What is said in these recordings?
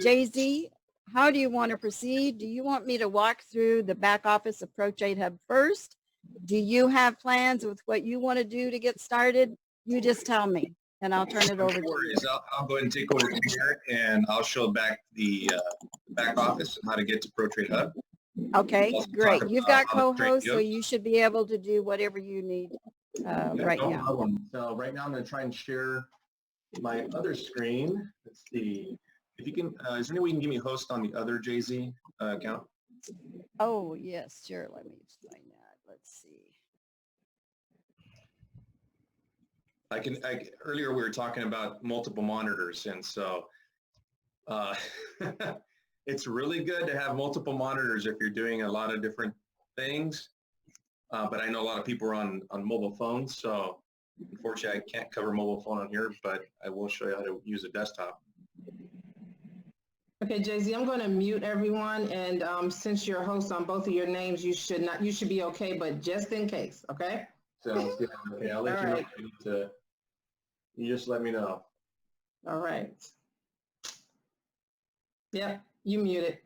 Jay-Z, how do you want to proceed? Do you want me to walk through the back office of ProTrade Hub first? Do you have plans with what you want to do to get started? You just tell me, and I'll turn it No over to you. worries. I'll go ahead and take over from here, and I'll show back the back office and how to get to ProTrade Hub. Okay, Also great. talk You've about got how to trade co-hosts, so goes. you should be able to do whatever you need right No now. problem. So right now I'm going to try and share my other screen. Let's see. If you can, is there any way you can give me a host on the other Jay-Z account? Oh, yes, sure. Let me find that. Let's see. Earlier we were talking about multiple monitors, and so it's really good to have multiple monitors if you're doing a lot of different things. But I know a lot of people are on mobile phones, so unfortunately I can't cover mobile phone on here, but I will show you how to use a desktop. Okay, Jay-Z, I'm going to mute everyone, and since you're a host on both of your names, you should be okay, but just in case, okay? Sounds good. Okay, I'll let you know if you need to. You just let me know. All right. Yep, you muted.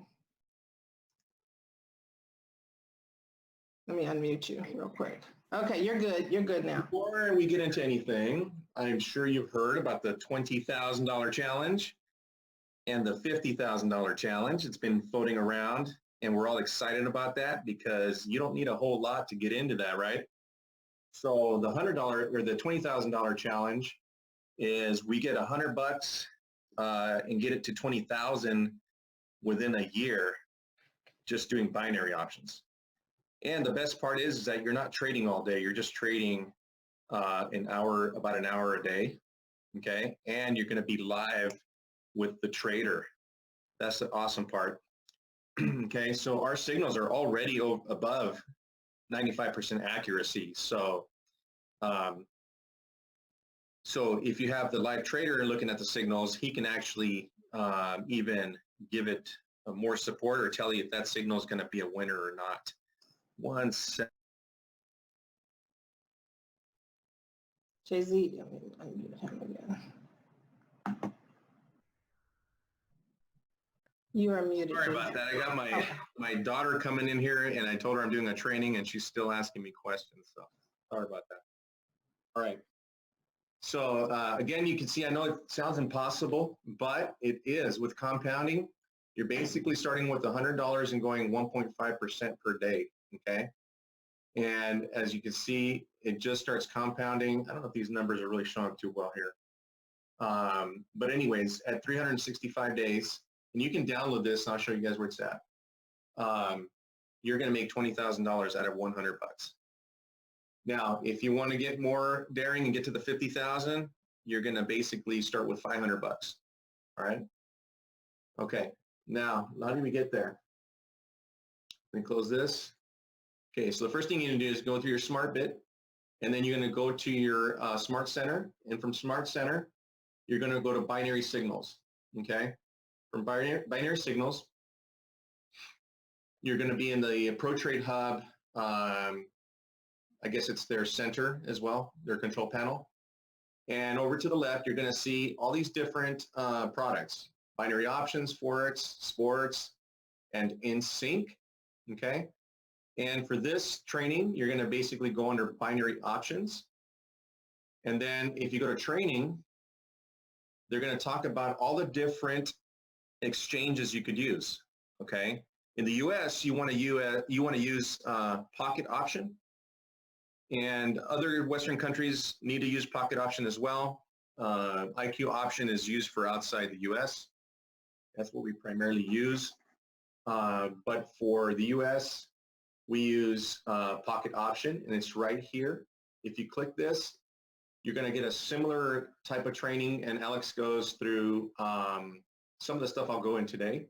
Let me unmute you real quick. Okay, you're good. You're good now. Before we get into anything, I'm sure you've heard about the $20,000 challenge and the $50,000 challenge. It's been floating around, and we're all excited about that because you don't need a whole lot to get into that, right? So the $100 or the $20,000 challenge is we get $100 and get it to 20,000 within a year, just doing binary options. And the best part is that you're not trading all day. You're just trading about an hour a day, okay? And you're going to be live with the trader. That's the awesome part. Okay, so our signals are already above 95% accuracy. So, so if you have the live trader looking at the signals, he can actually even give it more support or tell you if that signal is going to be a winner or not. One second. Jay-Z, let me unmute him again. You are muted. Sorry about that. I got my daughter coming in here, and I told her I'm doing a training, and she's still asking me questions. So sorry about that. All right. So again, you can see, I know it sounds impossible, but it is. With compounding, you're basically starting with $100 and going 1.5% per day, okay? And as you can see, it just starts compounding. I don't know if these numbers are really showing too well here. But anyways, at 365 days, and you can download this, and I'll show you guys where it's at. You're going to make $20,000 out of 100 bucks. Now, if you want to get more daring and get to the 50,000, you're going to basically start with 500 bucks. All right. Okay. Now, how do we get there? Let me close this. Okay. So the first thing you need to do is go through your Zmartbit, and then you're going to go to your Smart Center. And from Smart Center, you're going to go to binary signals. Okay. From binary signals, you're going to be in the ProTrade Hub. I guess it's their center as well, their control panel. And over to the left, you're going to see all these different products: binary options, forex, sports, and in sync. Okay. And for this training, you're going to basically go under binary options. And then if you go to training, they're going to talk about all the different exchanges you could use. Okay. In the US, you want to use pocket option, and other Western countries need to use pocket option as well. IQ option is used for outside the US. That's what we primarily use. But for the US, we use pocket option, and it's right here. If you click this, you're going to get a similar type of training, and Alex goes through some of the stuff I'll go in today.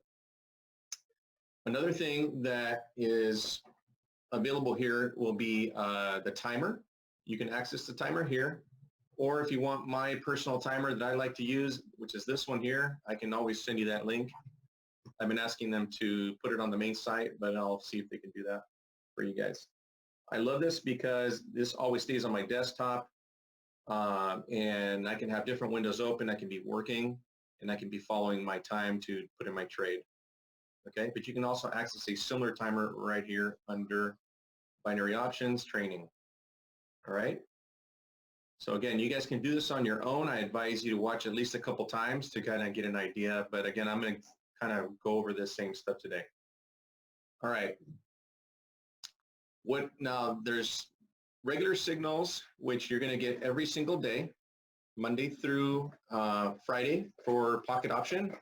Another thing that is available here will be the timer. You can access the timer here, or if you want my personal timer that I like to use, which is this one here, I can always send you that link. I've been asking them to put it on the main site, but I'll see if they can do that for you guys. I love this because this always stays on my desktop, and I can have different windows open. I can be working, and I can be following my time to put in my trade. Okay, but you can also access a similar timer right here under binary options training. All right. So again, you guys can do this on your own. I advise you to watch at least a couple times to kind of get an idea. But again, I'm going to kind of go over this same stuff today. All right. Now there's regular signals, which you're going to get every single day, Monday through Friday for pocket option.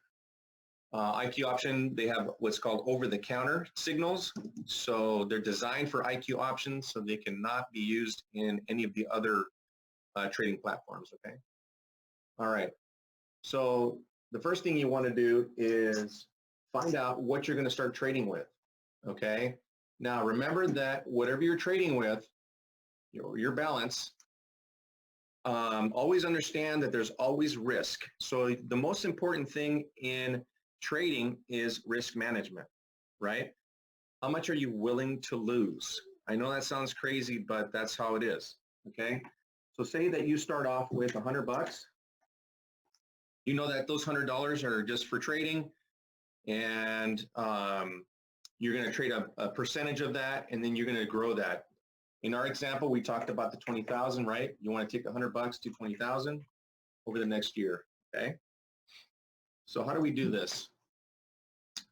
IQ option, they have what's called over-the-counter signals. So they're designed for IQ options, so they cannot be used in any of the other trading platforms, okay? All right. So the first thing you want to do is find out what you're going to start trading with, okay? Now, remember that whatever you're trading with, your balance, always understand that there's always risk. So the most important thing in trading is risk management, right? How much are you willing to lose? I know that sounds crazy, but that's how it is, okay? So say that you start off with $100. You know that those $100 are just for trading, and you're going to trade a percentage of that, and then you're going to grow that. In our example, we talked about the 20,000, right? You want to take $100 to 20,000 over the next year, okay? So how do we do this?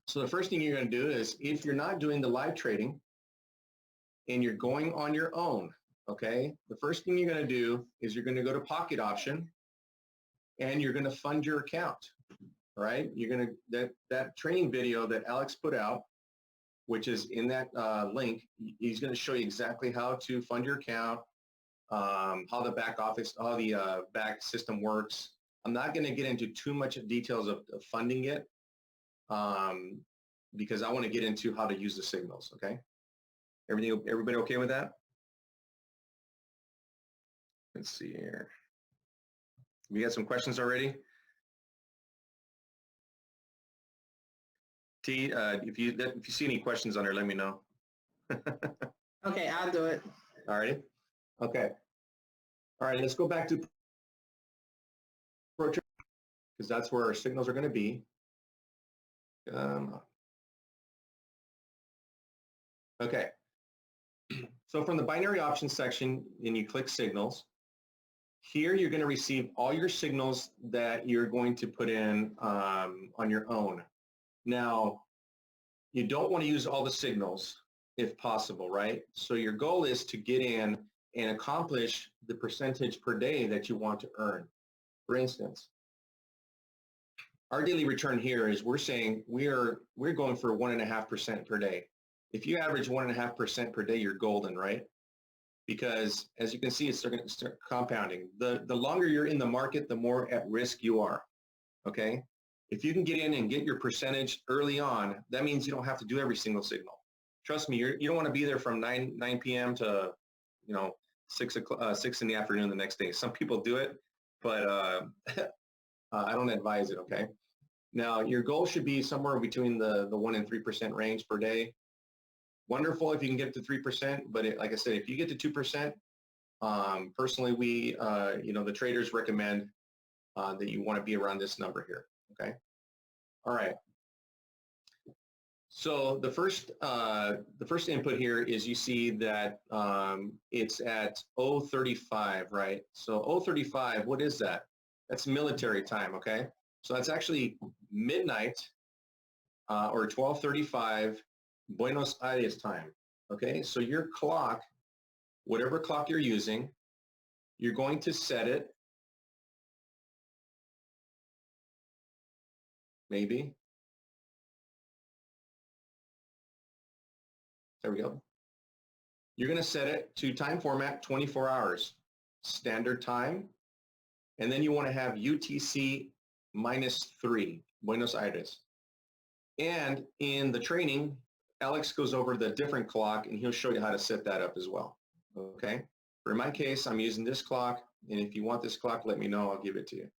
So the first thing you're going to do is, if you're not doing the live trading and you're going on your own, okay, the first thing you're going to do is you're going to go to pocket option and you're going to fund your account, right? You're going to, that training video that Alex put out, which is in that link, he's going to show you exactly how to fund your account, how the back office, how the back system works. I'm not going to get into too much details of funding it because I want to get into how to use the signals, okay? Everybody okay with that? Let's see here. We got some questions already? T, if you see any questions on there, let me know. Okay, I'll do it. All right. Okay. All right, let's go back to because that's where our signals are going to be. Okay. So from the binary options section, and you click signals, here you're going to receive all your signals that you're going to put in on your own. Now, you don't want to use all the signals if possible, right? So your goal is to get in and accomplish the percentage per day that you want to earn. For instance, our daily return here is we're saying we're going for 1.5% per day. If you average 1.5% per day, you're golden, right? Because as you can see, it's going to start compounding. The longer you're in the market, the more at risk you are, okay? If you can get in and get your percentage early on, that means you don't have to do every single signal. Trust me, you don't want to be there from 9 p.m. to 6 in the afternoon the next day. Some people do it, but I don't advise it, okay? Now, your goal should be somewhere between the 1 and 3% range per day. Wonderful if you can get to 3%, but like I said, if you get to 2%, personally, we, the traders recommend that you want to be around this number here, okay? All right. So the first input here is you see that it's at 0:35, right? So 0:35, what is that? That's military time, okay? So that's actually midnight or 12:35 Buenos Aires time, okay? So your clock, whatever clock you're using, you're going to set it, maybe. There we go. You're going to set it to time format 24 hours, standard time, and then you want to have UTC -3, Buenos Aires. And in the training, Alex goes over the different clock, and he'll show you how to set that up as well, okay? For in my case, I'm using this clock, and if you want this clock, let me know. I'll give it to you.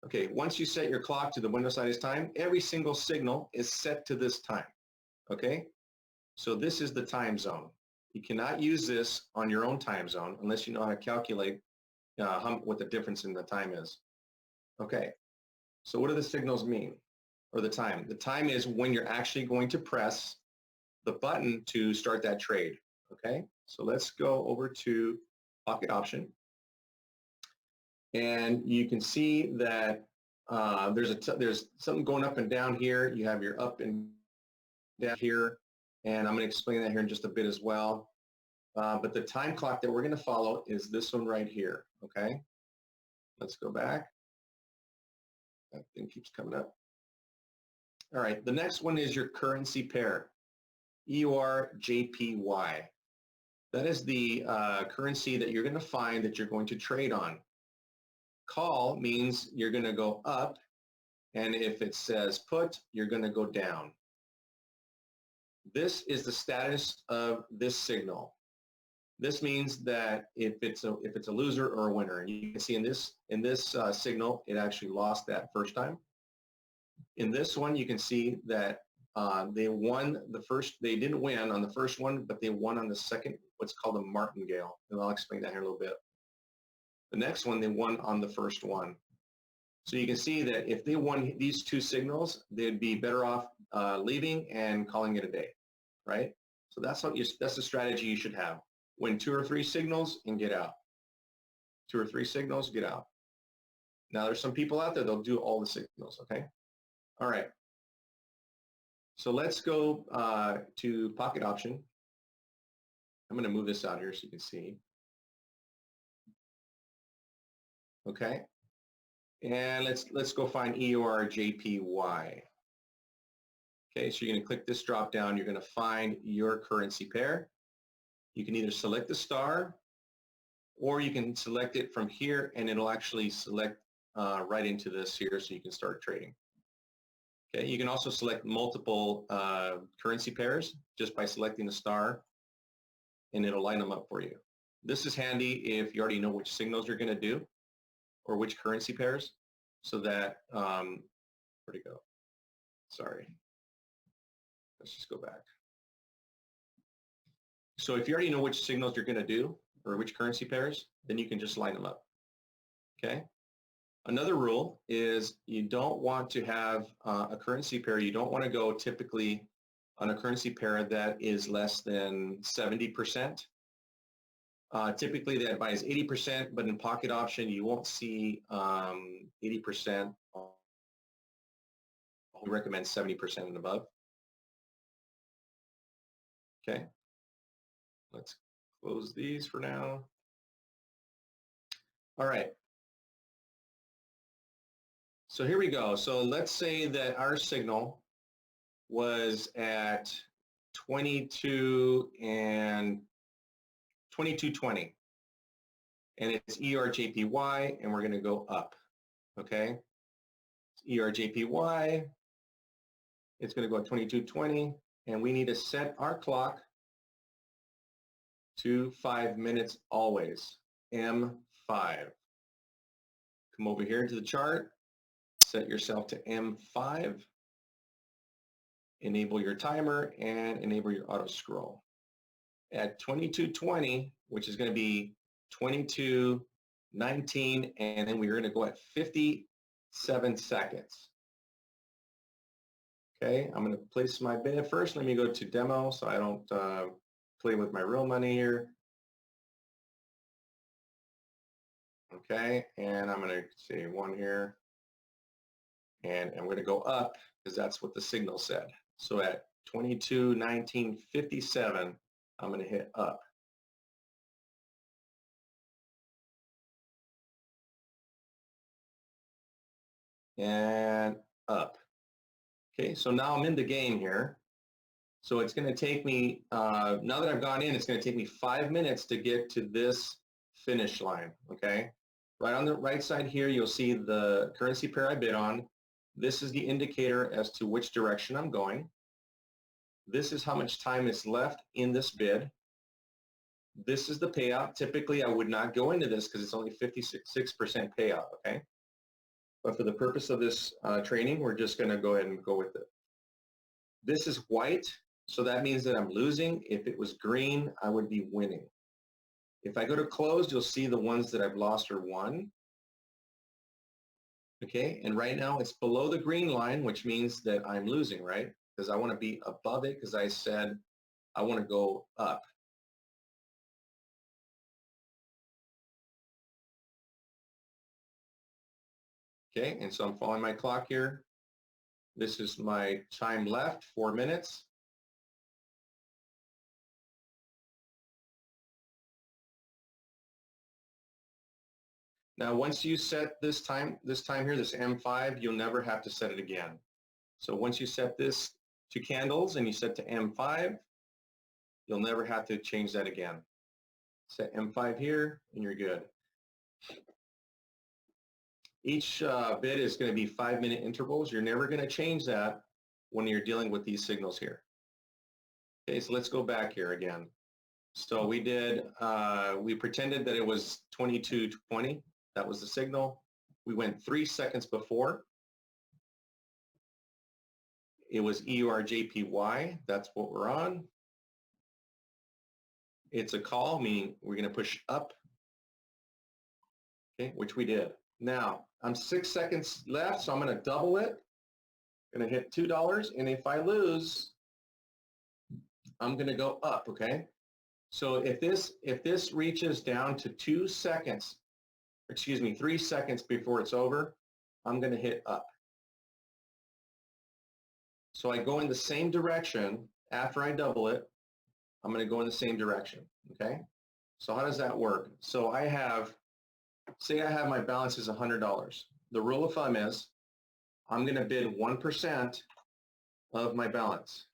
Okay, once you set your clock to the Buenos Aires time, every single signal is set to this time, okay? So this is the time zone. You cannot use this on your own time zone unless you know how to calculate what the difference in the time is. Okay, So what do the signals mean, or the time? The time is when you're actually going to press the button to start that trade, okay? So let's go over to Pocket Option. And you can see that there's something going up and down here. You have your up and down here, and I'm going to explain that here in just a bit as well. But the time clock that we're going to follow is this one right here, okay? Let's go back. That thing keeps coming up. All right, the next one is your currency pair, EUR-JPY. That is the currency that you're going to find that you're going to trade on. Call means you're going to go up, and if it says put, you're going to go down. This is the status of this signal. This means that if it's a loser or a winner, and you can see in this signal, it actually lost that first time. In this one, you can see that they won the first. They didn't win on the first one, but they won on the second, what's called a martingale, and I'll explain that here in a little bit. The next one, they won on the first one. So you can see that if they won these two signals, they'd be better off leaving and calling it a day, right? So that's the strategy you should have. Win 2 or 3 signals and get out. 2 or 3 signals, get out. Now there's some people out there, they'll do all the signals, okay? All right. So let's go to Pocket Option. I'm going to move this out here so you can see. Okay. And let's go find EUR-JPY. Okay, so you're going to click this drop down. You're going to find your currency pair. You can either select the star, or you can select it from here, and it'll actually select right into this here so you can start trading. Okay, you can also select multiple currency pairs just by selecting the star, and it'll line them up for you. This is handy if you already know which signals you're going to do, or which currency pairs, so that, where'd it go? Sorry. Let's just go back. So if you already know which signals you're going to do, or which currency pairs, then you can just line them up, okay? Another rule is you don't want to have a currency pair. You don't want to go typically on a currency pair that is less than 70%. Typically that buys 80%, but in Pocket Option, you won't see 80%. We recommend 70% and above. Okay, let's close these for now. All right. So here we go. So let's say that our signal was at 22 and 22.20, and it's EUR-JPY, and we're going to go up. Okay, EUR-JPY. It's going to go at 22.20, and we need to set our clock to 5 minutes always. M5. Come over here into the chart. Set yourself to M5, enable your timer, and enable your auto scroll. At 22:20, which is going to be 22:19, and then we're going to go at 57 seconds. Okay, I'm going to place my bid first. Let me go to demo so I don't play with my real money here. Okay, and I'm going to say 1 here. And I'm going to go up because that's what the signal said. So at 22:19.57, I'm going to hit up. And up. Okay, so now I'm in the game here. So it's going to take me, now that I've gone in, it's going to take me 5 minutes to get to this finish line, okay? Right on the right side here, you'll see the currency pair I bid on. This is the indicator as to which direction I'm going. This is how much time is left in this bid. This is the payout. Typically, I would not go into this because it's only 56% payout, okay? But for the purpose of this training, we're just going to go ahead and go with it. This is white, so that means that I'm losing. If it was green, I would be winning. If I go to close, you'll see the ones that I've lost or won. Okay, and right now it's below the green line, which means that I'm losing, right? Because I want to be above it because I said I want to go up. Okay, and so I'm following my clock here. This is my time left, 4 minutes. Now, once you set this time here, this M5, you'll never have to set it again. So once you set this to candles and you set to M5, you'll never have to change that again. Set M5 here and you're good. Each bid is going to be 5-minute intervals. You're never going to change that when you're dealing with these signals here. Okay, so let's go back here again. So we did, we pretended that it was 22:20. That was the signal. We went 3 seconds before. It was EURJPY. That's what we're on. It's a call, meaning we're going to push up, okay, which we did. Now, I'm 6 seconds left, so I'm going to double it. I'm going to hit $2, and if I lose, I'm going to go up, okay? So if this reaches down to 2 seconds, excuse me, 3 seconds before it's over, I'm going to hit up. So I go in the same direction after I double it. I'm going to go in the same direction, okay? So how does that work? So I have, say I have my balance is $100. The rule of thumb is I'm going to bid 1% of my balance.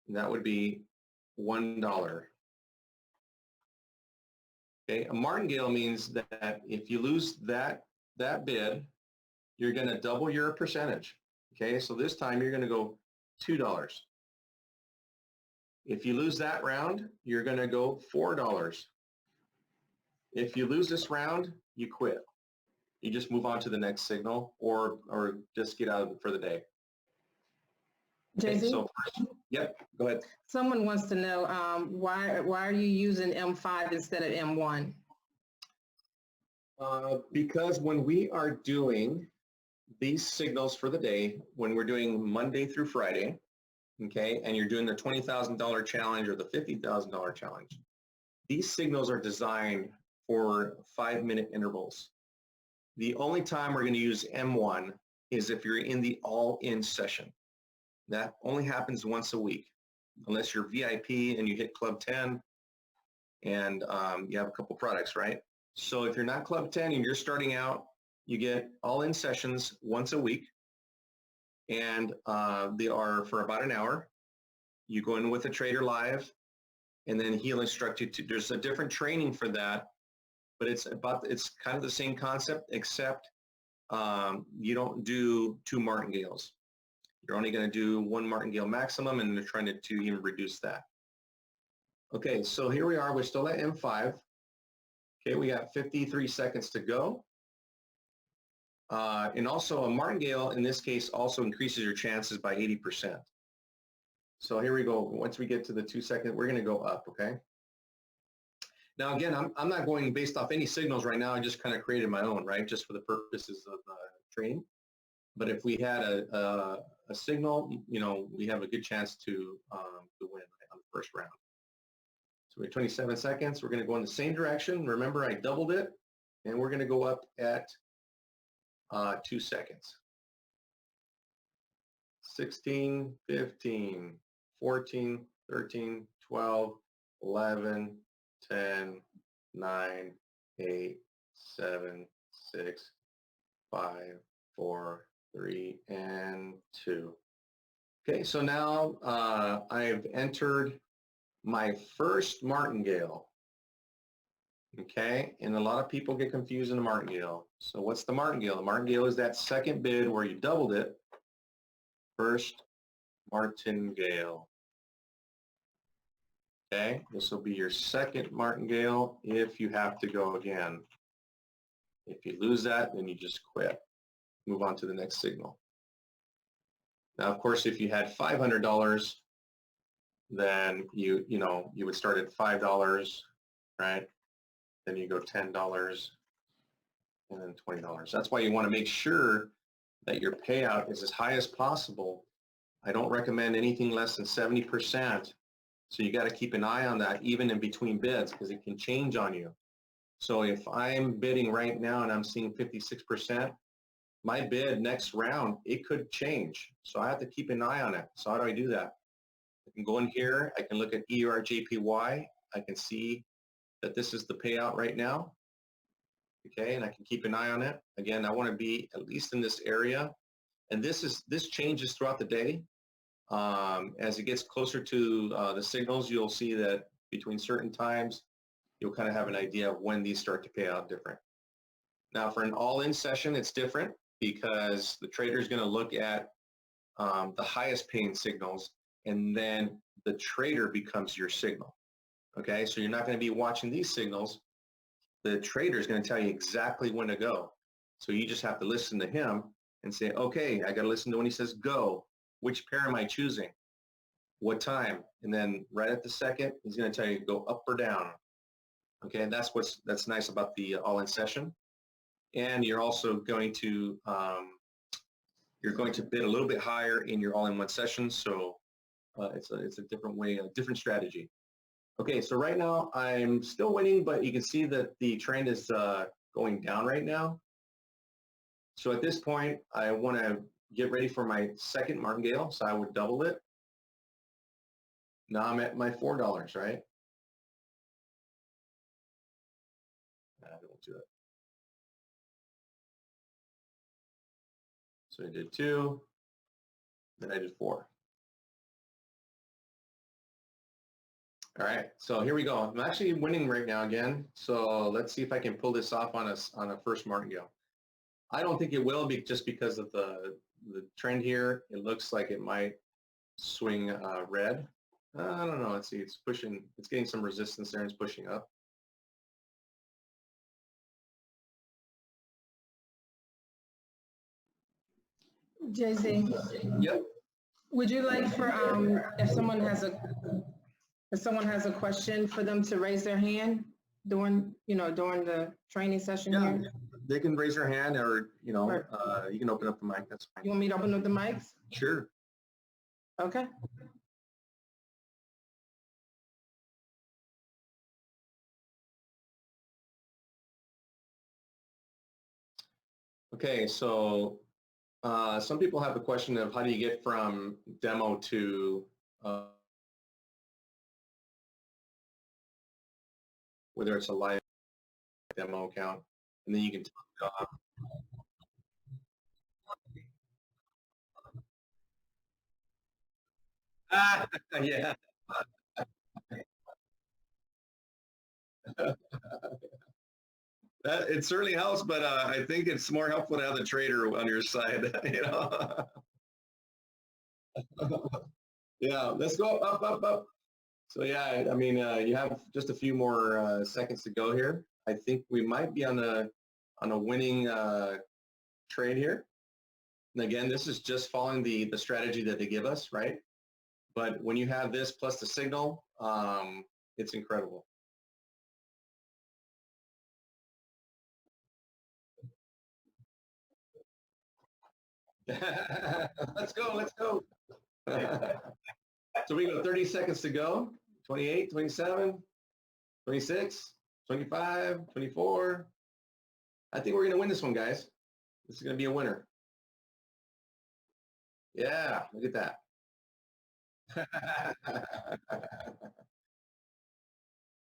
And that would be $1. Okay, a martingale means that if you lose that bid, you're going to double your percentage. Okay, so this time you're going to go $2. If you lose that round, you're going to go $4. If you lose this round, you quit. You just move on to the next signal or just get out of it for the day. Okay, JZ? so yep, go ahead. Someone wants to know why are you using M5 instead of M1? Because when we are doing these signals for the day, when we're doing Monday through Friday, okay, and you're doing the $20,000 challenge or the $50,000 challenge, these signals are designed for 5-minute intervals. The only time we're going to use M1 is if you're in the all-in session. That only happens once a week, unless you're VIP and you hit Club 10 and you have a couple products, right? So if you're not Club 10 and you're starting out, you get all-in sessions once a week, and they are for about an hour. You go in with a trader live, and then he'll instruct you to, there's a different training for that, but it's kind of the same concept, except you don't do 2 martingales. You're only going to do 1 martingale maximum, and they're trying to even reduce that. Okay, so here we are. We're still at M5. Okay, we got 53 seconds to go. And also a martingale, in this case, also increases your chances by 80%. So here we go. Once we get to the 2 second, we're going to go up, okay? Now, again, I'm not going based off any signals right now. I just kind of created my own, right, just for the purposes of training. But if we had a signal, you know, we have a good chance to win on the first round. So we have 27 seconds. We're going to go in the same direction. Remember, I doubled it, and we're going to go up at 2 seconds. 16, 15, 14, 13, 12, 11, 10, 9, 8, 7, 6, 5, 4, 3, and 2. Okay, so now I've entered my first martingale. Okay, and a lot of people get confused in the martingale. So what's the martingale? The martingale is that second bid where you doubled it. First martingale. Okay, this will be your second martingale if you have to go again. If you lose that, then you just quit. Move on to the next signal. Now, of course, if you had $500, then you would start at $5, right? Then you go $10, and then $20. That's why you want to make sure that your payout is as high as possible. I don't recommend anything less than 70%. So you got to keep an eye on that even in between bids because it can change on you. So if I'm bidding right now and I'm seeing 56%, my bid next round, it could change. So I have to keep an eye on it. So how do I do that? I can go in here. I can look at ERJPY. I can see that this is the payout right now. Okay, and I can keep an eye on it. Again, I want to be at least in this area. And this changes throughout the day. As it gets closer to the signals, you'll see that between certain times, you'll kind of have an idea of when these start to pay out different. Now, for an all-in session, it's different because the trader is going to look at the highest paying signals, and then the trader becomes your signal. Okay, so you're not going to be watching these signals. The trader is going to tell you exactly when to go. So you just have to listen to him and say, okay, I got to listen to when he says go. Which pair am I choosing? What time? And then right at the second, he's going to tell you go up or down. Okay, and that's nice about the all-in session. And you're also going to bid a little bit higher in your all-in-one session. So it's a different way, a different strategy. Okay, so right now I'm still winning, but you can see that the trend is going down right now. So at this point, I want to get ready for my second martingale, so I would double it. Now I'm at my $4, right? I don't do it. So I did 2, then I did 4. All right, so here we go. I'm actually winning right now again. So let's see if I can pull this off on a first martingale. I don't think it will be just because of the trend here. It looks like it might swing red. I don't know. Let's see. It's pushing. It's getting some resistance there and it's pushing up. JZ, Yep. would you like for if someone has a question for them to raise their hand during the training session Yeah. here? They can raise their hand, or you can open up the mic. That's fine. You want me to open up the mics? Sure. Okay. Okay, so some people have the question of how do you get from demo to whether it's a live demo account, and then you can yeah. It certainly helps, but I think it's more helpful to have the trader on your side. Yeah, let's go up, up, up. So yeah, I mean, you have just a few more seconds to go here. I think we might be on a winning trade here. And again, this is just following the strategy that they give us, right? But when you have this plus the signal, it's incredible. Let's go, let's go. So we got 30 seconds to go. 28, 27, 26, 25, 24. I think we're going to win this one, guys. This is going to be a winner. Yeah, look at that.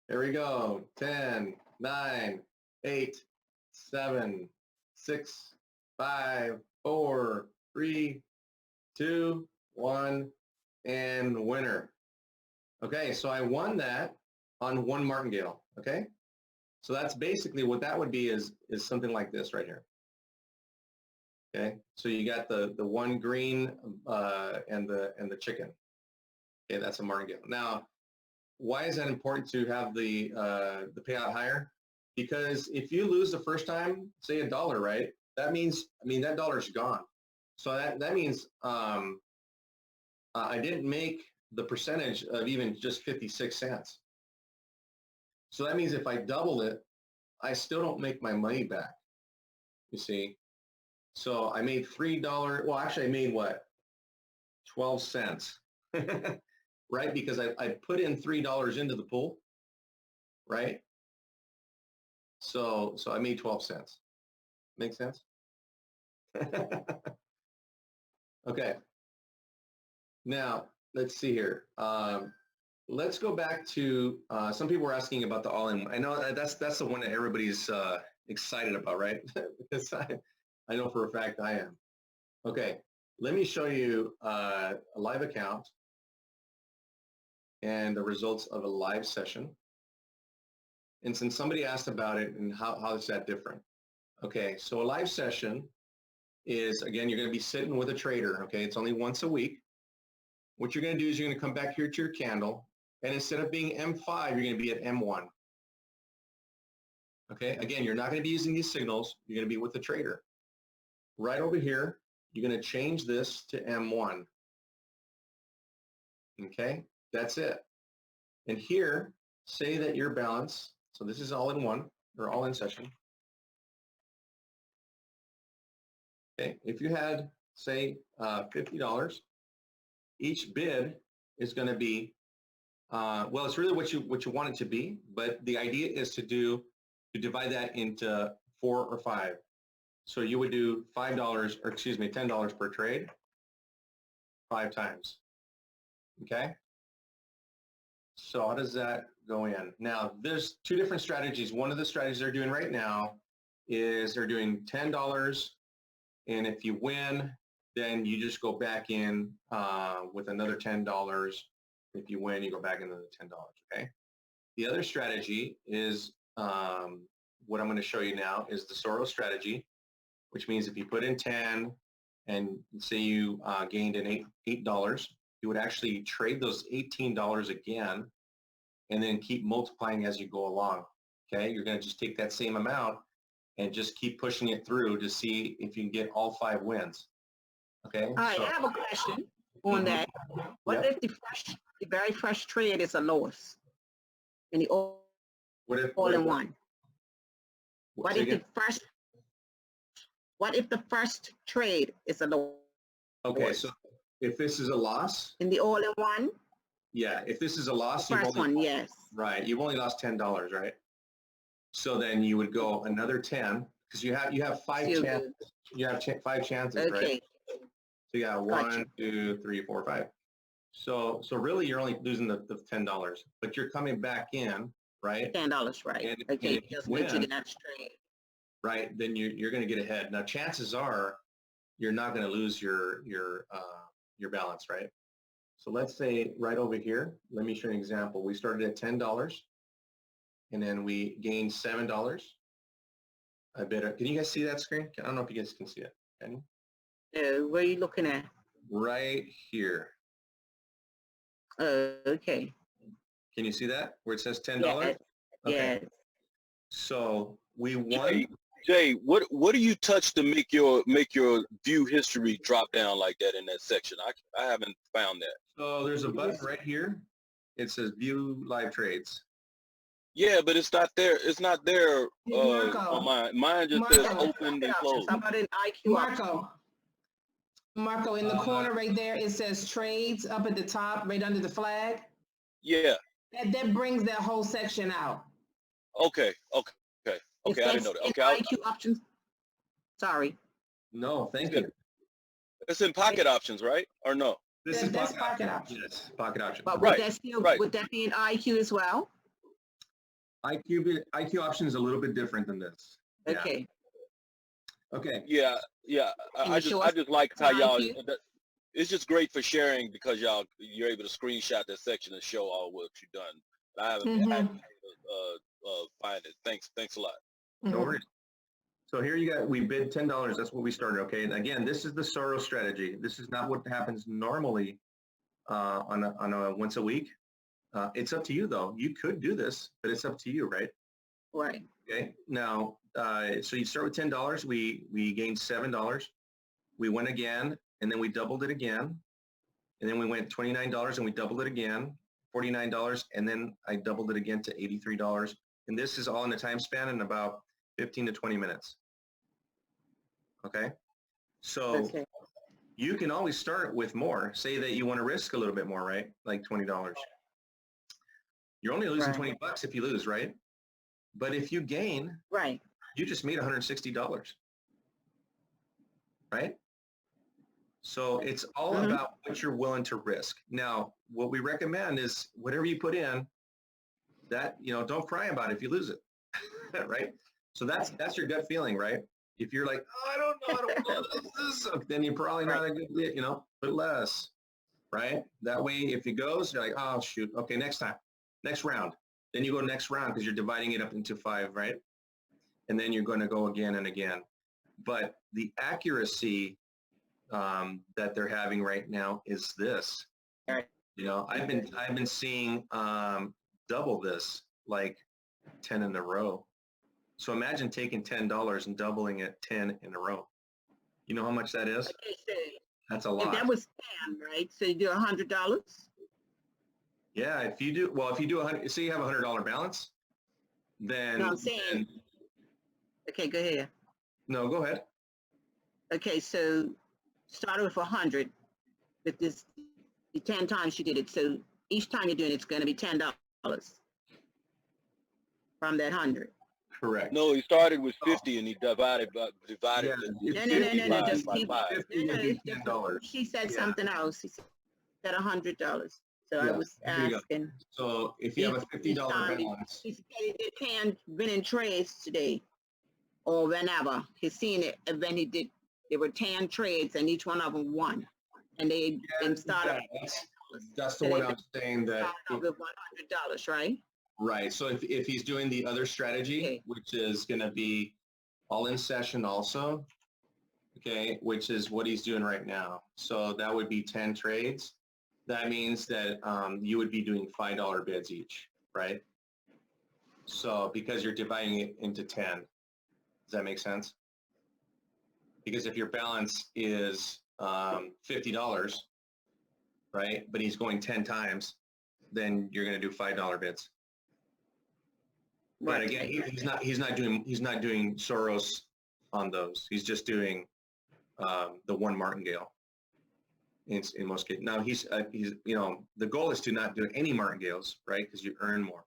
Here we go. 10, 9, 8, 7, 6, 5, 4, 3, 2, 1, and winner. Okay, so I won that on one martingale. Okay, so that's basically what that would be is something like this right here. Okay, so you got the one green and the chicken. Okay, that's a martingale. Now, why is that important to have the payout higher? Because if you lose the first time, say $1, right? That means, that dollar's gone. So that means I didn't make the percentage of even just 56 cents. So that means if I double it, I still don't make my money back. you see. So I made $3, well, actually I made what? 12 cents, right? Because I put in $3 into the pool, right? So I made 12 cents. Make sense? Okay. Now, let's see here. Let's go back to, some people were asking about the all-in. I know that's the one that everybody's excited about, right? Because I know for a fact I am. Okay, let me show you a live account and the results of a live session. And since somebody asked about it and how is that different? Okay, so a live session is, again, you're going to be sitting with a trader, okay? It's only once a week. What you're going to do is you're going to come back here to your candle, and instead of being M5, you're going to be at M1. Okay, again, you're not going to be using these signals. You're going to be with the trader. Right over here, you're going to change this to M1. Okay, that's it. And here, say that your balance, so this is all in one, or all in session. Okay, if you had, say, $50, each bid is going to be, well, it's really what you want it to be, but the idea is to divide that into 4 or 5. So you would do $5, or excuse me, $10 per trade, 5 times. Okay? So how does that go in? Now, there's 2 different strategies. One of the strategies they're doing right now is they're doing $10, and if you win, then you just go back in with another $10. If you win, you go back into the $10, okay? The other strategy is what I'm going to show you now is the Soros strategy, which means if you put in 10 and say you gained an $8, you would actually trade those $18 again and then keep multiplying as you go along, okay? You're going to just take that same amount and just keep pushing it through to see if you can get all 5 wins, okay? All right, So, I have a question on that. What Yep. if the very first trade is a loss in the all what if in one? What say if again? the first trade is a loss Okay, so if this is a loss, in the all in one? yeah, if this is a loss, The first one, yes. right, you've only lost $10, right? So then you would go another 10 because you have 5 Still chances. You have 5 chances, right? Okay, So you got Gotcha. 1, 2, 3, 4, 5. So really you're only losing the $10, but you're coming back in, right? $10, right? And Okay, if you just wait till the win, next trade. right, then you're going to get ahead. Now chances are you're not going to lose your balance, right? So let's say right over here, let me show you an example. We started at $10 and then we gained $7. I bet. Can you guys see that screen? I don't know if you guys can see it. Can you? Where are you looking at? Right here. Okay. Can you see that where it says $10? Yeah, Okay. yes. So we won. Jay, what do you touch to make your view history drop down like that in that section? I haven't found that. So there's a button right here. It says view live trades. Yeah, but it's not there. It's not there Marco. on mine. Mine just says Marco. open and closed. How about an IQ option? Marco, in the corner right there, it says trades up at the top, right under the flag. Yeah. That brings that whole section out. Okay. I didn't know that. Okay. IQ options. Sorry. No, thank you. It's in pocket options, right? Or no? This is That's pocket option. Yes, pocket option. But Right, would that be an IQ as well? IQ option is a little bit different than this. Yeah. Okay. Okay. Yeah. Can I you show I us just like how y'all. IQ? It's just great for sharing because you're able to screenshot that section and show all what you've done. I haven't Mhm. been able to find it. Thanks a lot. No worries. So here we bid $10. That's what we started. Okay. And again, this is the Soros strategy. This is not what happens normally on a once a week. It's up to you though. You could do this, but it's up to you, right? Right. Okay. Now, so you start with $10. We gained $7. We went again, and then we doubled it again. And then we went $29 and we doubled it again, $49, and then I doubled it again to $83. And this is all in a time span in about 15 to 20 minutes. Okay. So Okay. you can always start with more. Say that you want to risk a little bit more, right? Like $20. You're only losing Right. $20 if you lose, right? But if you gain, Right. you just made $160, right? So it's all Mhm. about what you're willing to risk. Now, what we recommend is whatever you put in, that, don't cry about it if you lose it, right? So that's your gut feeling, right? If you're like, oh, I don't know, I don't want to lose this, then you're probably not a good, put less, right? That way, if it goes, you're like, oh, shoot, okay, next time, next round. Then you go next round because you're dividing it up into 5, right? And then you're going to go again and again. But the accuracy that they're having right now is this. Right. I've been seeing double this, like 10 in a row. So imagine taking $10 and doubling it 10 in a row. You know how much that is? Okay, so That's a if lot. that was 10, right? So you do $100? Yeah, if you do 100, say you have $100 balance, then No, I'm saying, okay, go ahead. no, go ahead. Okay, so start with 100 with this, the 10 times you did it. So each time you're doing it, it's going to be $10 from that 100. Correct. No, he started with 50 and he divided No, the just by keep, 5. 50 would be $10. she said Yeah. something else. She said $100. So I Yeah, was there you go. asking. So if you have a $50 time balance, He said he did 10 winning trades today or whenever. He's seen it, and then he did, there were 10 trades and each one of them won. And they then started. that's the one I was saying that. Started with $100, right? Right. So if he's doing the other strategy, Okay. which is going to be all in session also, okay, which is what he's doing right now. So that would be 10 trades. That means that you would be doing $5 bids each, right? So because you're dividing it into 10. Does that make sense? Because if your balance is $50, right, but he's going 10 times, then you're going to do $5 bids. But again, he's not doing Soros on those. He's just doing the one martingale in most cases. Now he's the goal is to not do any martingales, right? Because you earn more.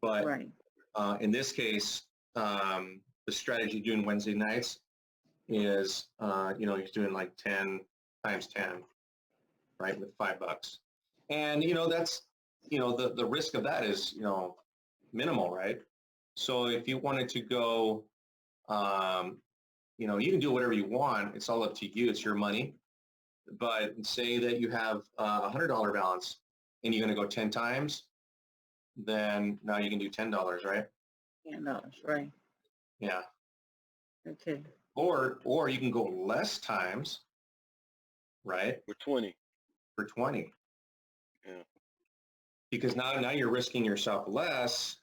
But Right. In this case, the strategy doing Wednesday nights is he's doing like 10 times 10, right, with $5. And that's the risk of that is minimal, right? So if you wanted to go, you can do whatever you want. It's all up to you. It's your money. But say that you have a $100 balance and you're going to go 10 times, then now you can do $10, right? $10, right. Yeah. Okay. Or you can go less times, right? For 20. For 20. Yeah. Because now you're risking yourself less.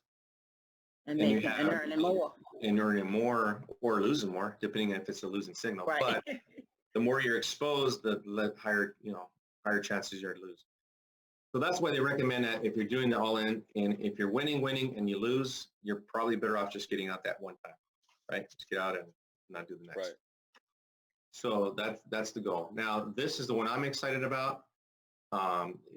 And And then you have- earning more. And earning more or losing more, depending if it's a losing signal. Right. But the more you're exposed, the higher chances you're to lose. So that's why they recommend that if you're doing the all-in, and if you're winning, and you lose, you're probably better off just getting out that one time, right? Just get out and not do the next. Right. So that's the goal. Now, this is the one I'm excited about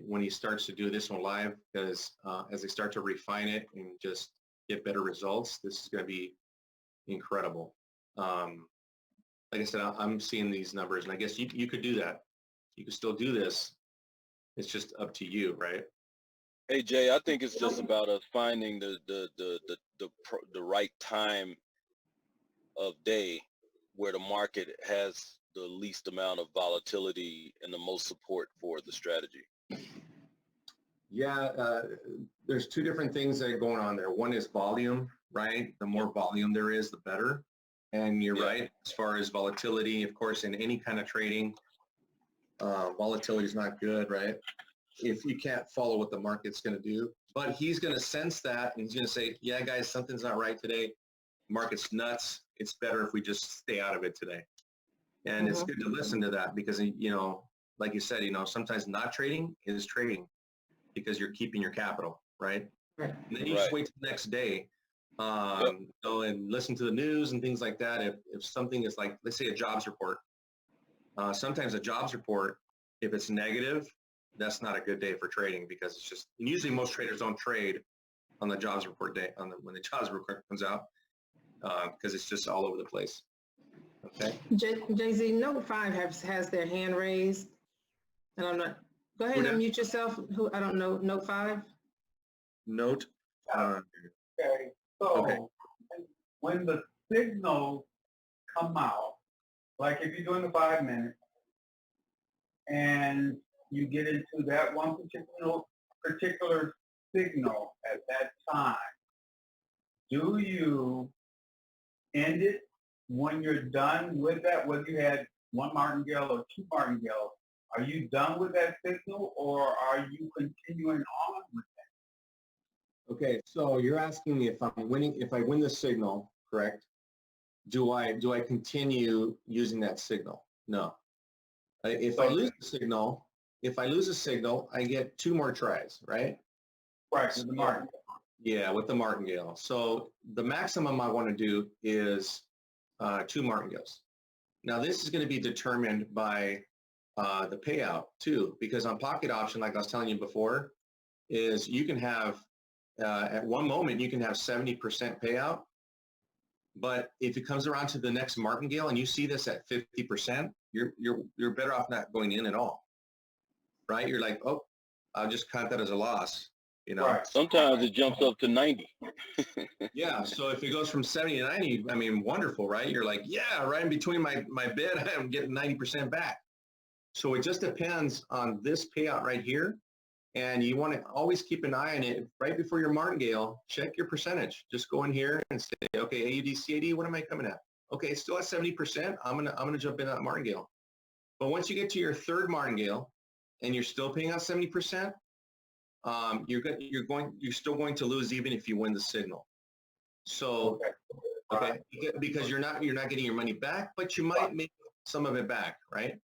when he starts to do this one live, because as they start to refine it and just get better results, this is going to be incredible. Like I said, I'm seeing these numbers, and I guess you could do that. You could still do this. It's just up to you, right? Hey Jay, I think it's just about us finding the right time of day where the market has the least amount of volatility and the most support for the strategy. Yeah, there's two different things that are going on there. One is volume, right? The more volume there is, the better. And you're right, as far as volatility, of course, in any kind of trading, volatility is not good, right? If you can't follow what the market's going to do. But he's going to sense that, and he's going to say, yeah, guys, something's not right today. Market's nuts. It's better if we just stay out of it today. And it's good to listen to that because, like you said, sometimes not trading is trading because you're keeping your capital, right? Right. And then you just wait till the next day. And listen to the news and things like that. If something is like, let's say a jobs report, sometimes a jobs report, if it's negative, that's not a good day for trading because it's just, and usually most traders don't trade on the jobs report day, when the jobs report comes out, because it's just all over the place. Okay. Jay-Z, Note 5 has their hand raised, and I'm not, go ahead, unmute yourself. Who, I don't know, Note 5? Note. Okay, so Okay. when the signals come out, like if you're doing the 5 minutes and you get into that one particular signal at that time, do you end it when you're done with that, whether you had one martingale or two martingales? Are you done with that signal or are you continuing on with that? Okay, so you're asking me if I'm winning, if I win the signal, correct? Do I continue using that signal? No. If I lose the signal, I get 2 more tries, right? Right, with the martingale. Yeah, with the martingale. So the maximum I want to do is 2 martingales. Now this is going to be determined by the payout too, because on pocket option, like I was telling you before, is you can have at one moment you can have 70% payout, but if it comes around to the next martingale and you see this at 50%, you're better off not going in at all, right? You're like, oh, I'll just count that as a loss, you know. Right. Sometimes it jumps up to 90. Yeah, so if it goes from 70 to 90, I mean, wonderful, right? You're like, yeah, right in between my bid, I'm getting 90% back. So it just depends on this payout right here. And you want to always keep an eye on it. Right before your martingale, check your percentage. Just go in here and say, okay, AUD, CAD, what am I coming at? Okay, it's still at 70%. I'm gonna jump in that martingale. But once you get to your third martingale and you're still paying out 70%, you're still going to lose even if you win the signal. So, okay, because you're not getting your money back, but you might make some of it back, right?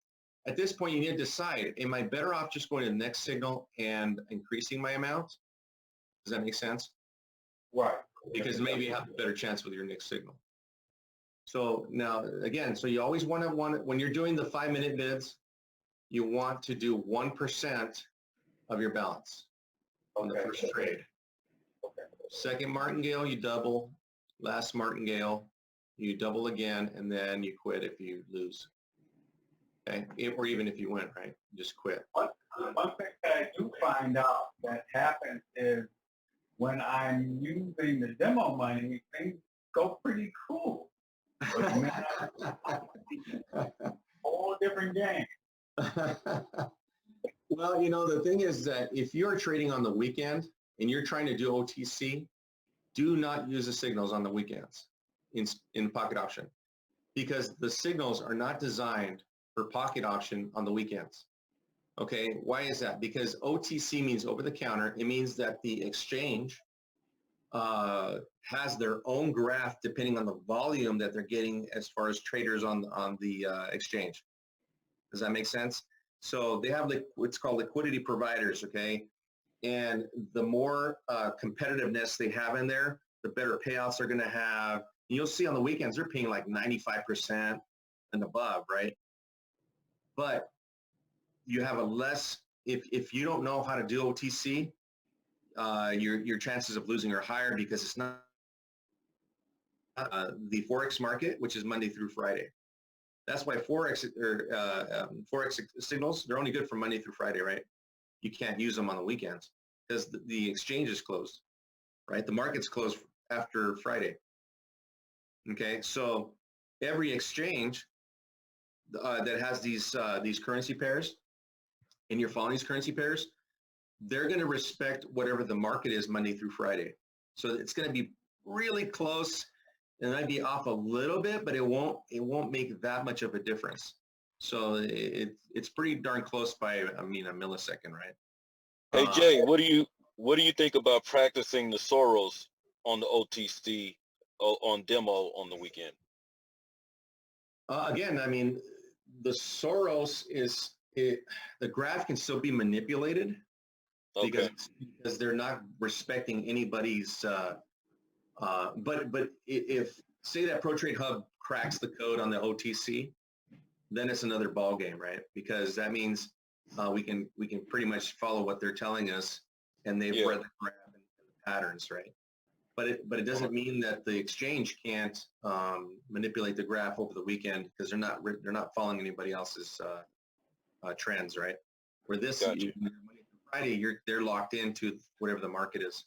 At this point, you need to decide, am I better off just going to the next signal and increasing my amount? Does that make sense? Right. Because maybe you have a better chance with your next signal. So now, again, so you always want to, when you're doing the 5-minute bids, you want to do 1% of your balance on the first trade. Second martingale, you double. Last martingale, you double again, and then you quit if you lose. Okay, or even if you win, right? Just quit. One thing that I do find out that happens is when I'm using the demo money, things go pretty cool. But man, whole different game. Well, you know, the thing is that if you're trading on the weekend and you're trying to do OTC, do not use the signals on the weekends in pocket option, because the signals are not designed for pocket option on the weekends. Okay, why is that? Because OTC means over the counter. It means that the exchange has their own graph depending on the volume that they're getting as far as traders on the exchange. Does that make sense? So they have what's called liquidity providers, okay? And the more competitiveness they have in there, the better payouts they're going to have. And you'll see on the weekends, they're paying like 95% and above, right? But you have a less, if you don't know how to do OTC, your chances of losing are higher because it's not the Forex market, which is Monday through Friday. That's why Forex signals, they're only good for Monday through Friday, right? You can't use them on the weekends because the exchange is closed, right? The market's closed after Friday. Okay, so every exchange that has these currency pairs, and you're following these currency pairs, they're going to respect whatever the market is Monday through Friday. So it's going to be really close. It might be off a little bit, but it won't make that much of a difference. So it's pretty darn close by, I mean, a millisecond, right? Hey Jay, what do you think about practicing the Soros on the OTC on demo on the weekend? Again, I mean, the Soros the graph can still be manipulated. Okay. Because they're not respecting anybody's But if say that Pro Trade Hub cracks the code on the OTC, then it's another ball game, right? Because that means we can pretty much follow what they're telling us, and they've Yeah. read the graph and the patterns, right? But it doesn't mean that the exchange can't manipulate the graph over the weekend because they're not following anybody else's trends, right? Where this Gotcha. Monday through Friday, they're locked into whatever the market is.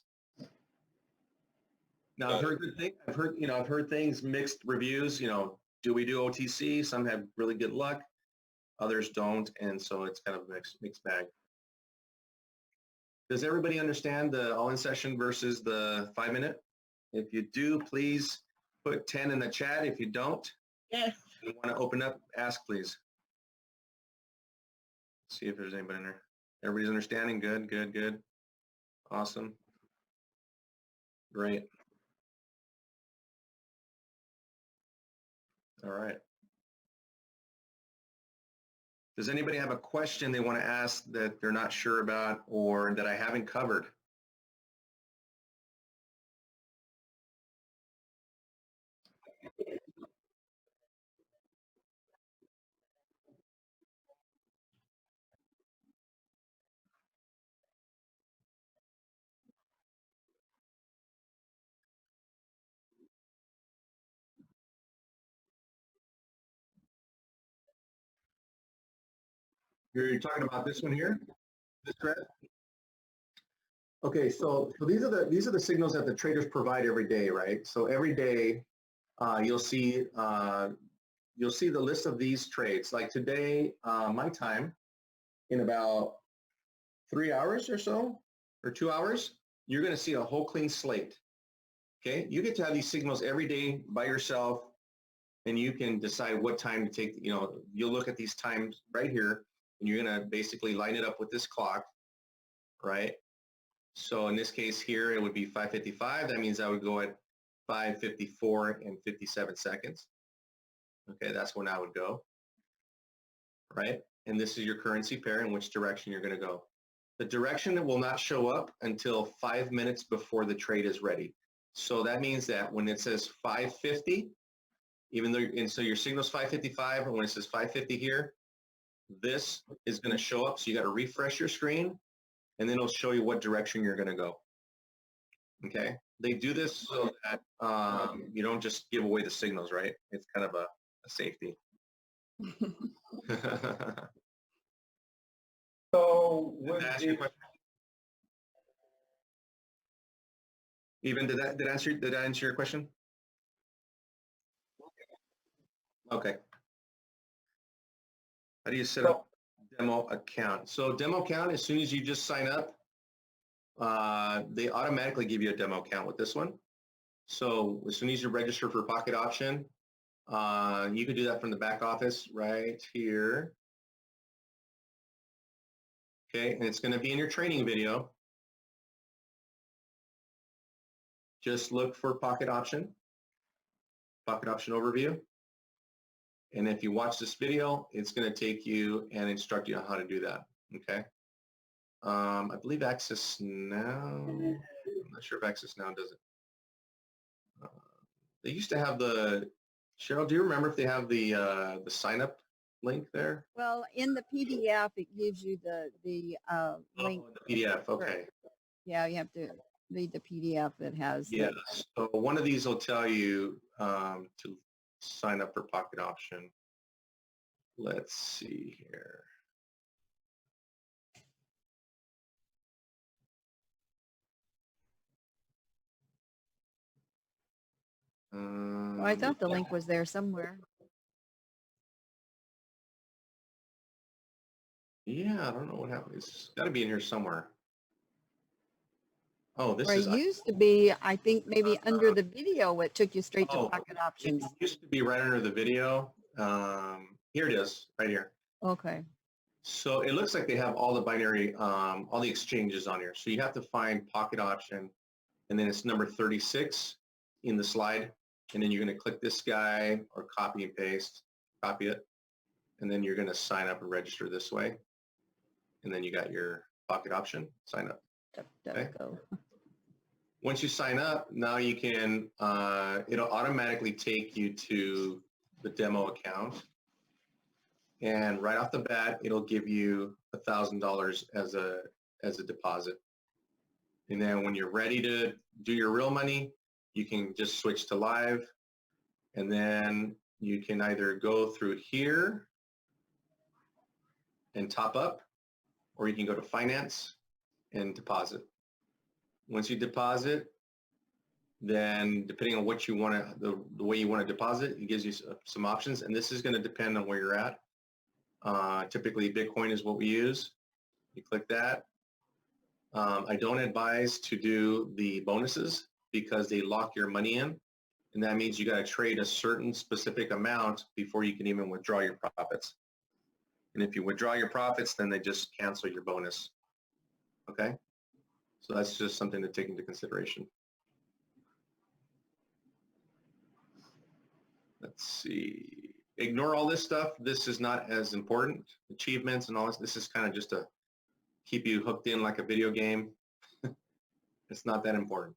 Now I've heard good things. I've heard things, mixed reviews. Do we do OTC? Some have really good luck, others don't, and so it's kind of a mixed bag. Does everybody understand the all-in session versus the 5-minute? If you do, please put 10 in the chat. If you don't, Yes. you want to open up, ask please. See if there's anybody in there. Everybody's understanding? Good, good, good. Awesome. Great. All right. Does anybody have a question they want to ask that they're not sure about or that I haven't covered? You're talking about this one here? This thread? Okay, so these are the signals that the traders provide every day, right? So every day you'll see the list of these trades. Like today, my time, in about 3 hours or so, or 2 hours, you're going to see a whole clean slate. Okay, you get to have these signals every day by yourself, and you can decide what time to take. You'll look at these times right here, and you're going to basically line it up with this clock, right? So in this case here, it would be 5:55. That means I would go at 5:54 and 57 seconds. Okay, that's when I would go, right? And this is your currency pair in which direction you're going to go. The direction will not show up until 5 minutes before the trade is ready. So that means that when it says 5:50, and so your signal's 5:55, and when it says 5:50 here, this is going to show up. So you got to refresh your screen, and then it'll show you what direction you're going to go. Okay, they do this so that you don't just give away the signals, right? It's kind of a safety. So Did I answer your question? Even did I answer your question? Okay. How do you set up demo account? So demo account, as soon as you just sign up, they automatically give you a demo account with this one. So as soon as you register for Pocket Option, you can do that from the back office right here. Okay, and it's going to be in your training video. Just look for Pocket Option overview. And if you watch this video, it's going to take you and instruct you on how to do that. Okay. I believe Access Now, I'm not sure if Access Now does it. They used to have Cheryl, do you remember if they have the sign up link there? Well, in the PDF, it gives you the link. Oh, the PDF, okay. Yeah, you have to read the PDF that has. Yeah, so one of these will tell you to sign up for Pocket Option. Let's see here. I thought the link was there somewhere. Yeah, I don't know what happened. It's got to be in here somewhere. Oh, this Or is. it used to be, I think maybe under the video, it took you straight to Oh, Pocket Options. It used to be right under the video. Here it is, right here. Okay. So it looks like they have all the binary, all the exchanges on here. So you have to find Pocket Option, and then it's number 36 in the slide. And then you're going to click this guy or copy and paste, copy it. And then you're going to sign up and register this way. And then you got your Pocket Option, sign up. Okay. Once you sign up, now you can, it'll automatically take you to the demo account. And right off the bat, it'll give you $1,000 as a deposit. And then when you're ready to do your real money, you can just switch to live. And then you can either go through here and top up, or you can go to finance and deposit. Once you deposit, then depending on what you want to, the way you want to deposit, it gives you some options. And this is going to depend on where you're at. Typically Bitcoin is what we use. You click that. I don't advise to do the bonuses because they lock your money in. And that means you got to trade a certain specific amount before you can even withdraw your profits. And if you withdraw your profits, then they just cancel your bonus. Okay? So that's just something to take into consideration. Let's see. Ignore all this stuff. This is not as important. Achievements and all this. This is kind of just to keep you hooked in like a video game. It's not that important.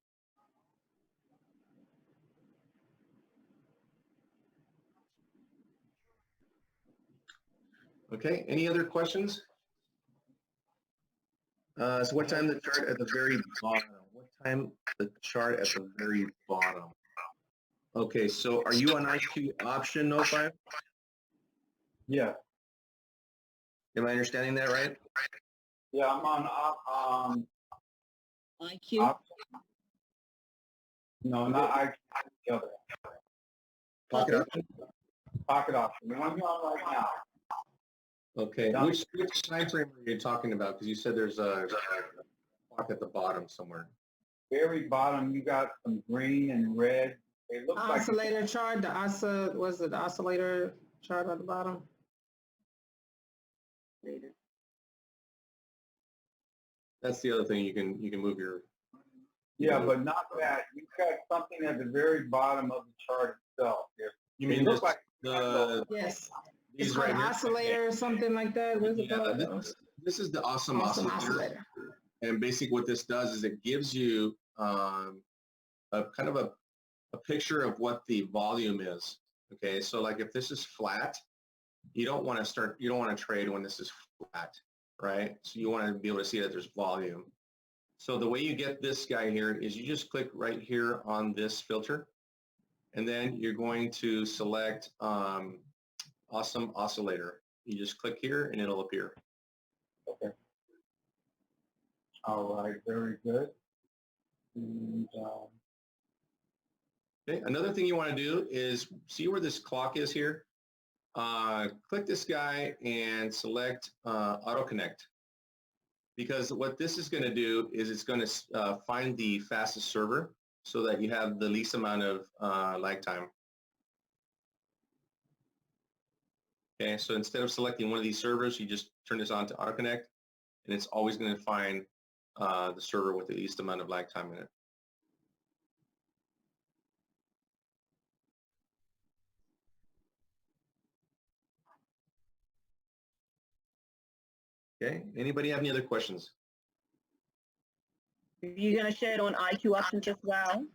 Okay, any other questions? So what time the chart at the very bottom? What time the chart at the very bottom? Okay, so are you on IQ option 05? Yeah, Am I understanding that right? yeah, I'm on, IQ. no, not IQ, the other. Pocket option? Pocket option, the one you're on right now. Okay, which time frame are you talking about? Because you said there's a clock at the bottom somewhere. Very bottom, you got some green and red. It looks like Oscillator chart, the oscillator chart at the bottom? That's the other thing, you can move your. yeah, but not that. You've got something at the very bottom of the chart itself. You It mean looks this, like Yes. these It's called right here? oscillator or something like that. What is it Yeah, called? this is the awesome Awesome oscillator. oscillator. And basically what this does is it gives you a kind of a picture of what the volume is. Okay, so like if this is flat, you don't want to trade when this is flat, right? So you want to be able to see that there's volume. So the way you get this guy here is you just click right here on this filter, and then you're going to select awesome oscillator. You just click here and it'll appear. okay. All right, very good. And, Okay, another thing you want to do is see where this clock is here. Click this guy and select Auto Connect, because what this is going to do is it's going to find the fastest server so that you have the least amount of lag time. Okay, so instead of selecting one of these servers, you just turn this on to Auto Connect, and it's always going to find the server with the least amount of lag time in it. Okay, anybody have any other questions? You're gonna share it on IQ options as well?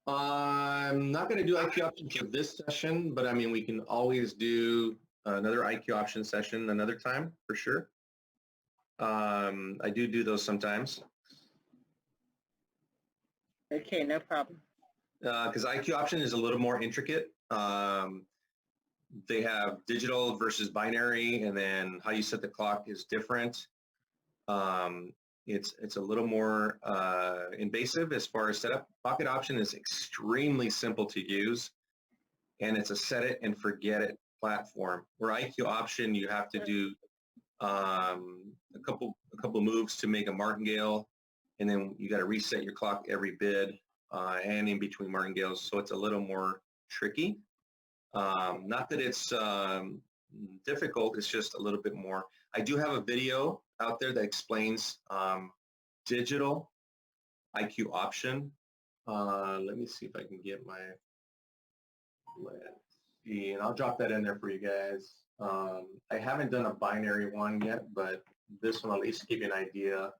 I'm not going to do IQ options for this session, but I mean, we can always do another IQ option session another time for sure. I do those sometimes. Okay, no problem. Because IQ option is a little more intricate. They have digital versus binary, and then how you set the clock is different. It's a little more invasive as far as setup. Pocket option is extremely simple to use, and it's a set it and forget it platform. Where IQ option, you have to do a couple moves to make a martingale, and then you got to reset your clock every bid and in between martingales. So it's a little more tricky. Not that it's difficult, it's just a little bit more. I do have a video out there that explains digital IQ option. Let me see if I can get my, let's see, and I'll drop that in there for you guys. I haven't done a binary one yet, but this one will at least give you an idea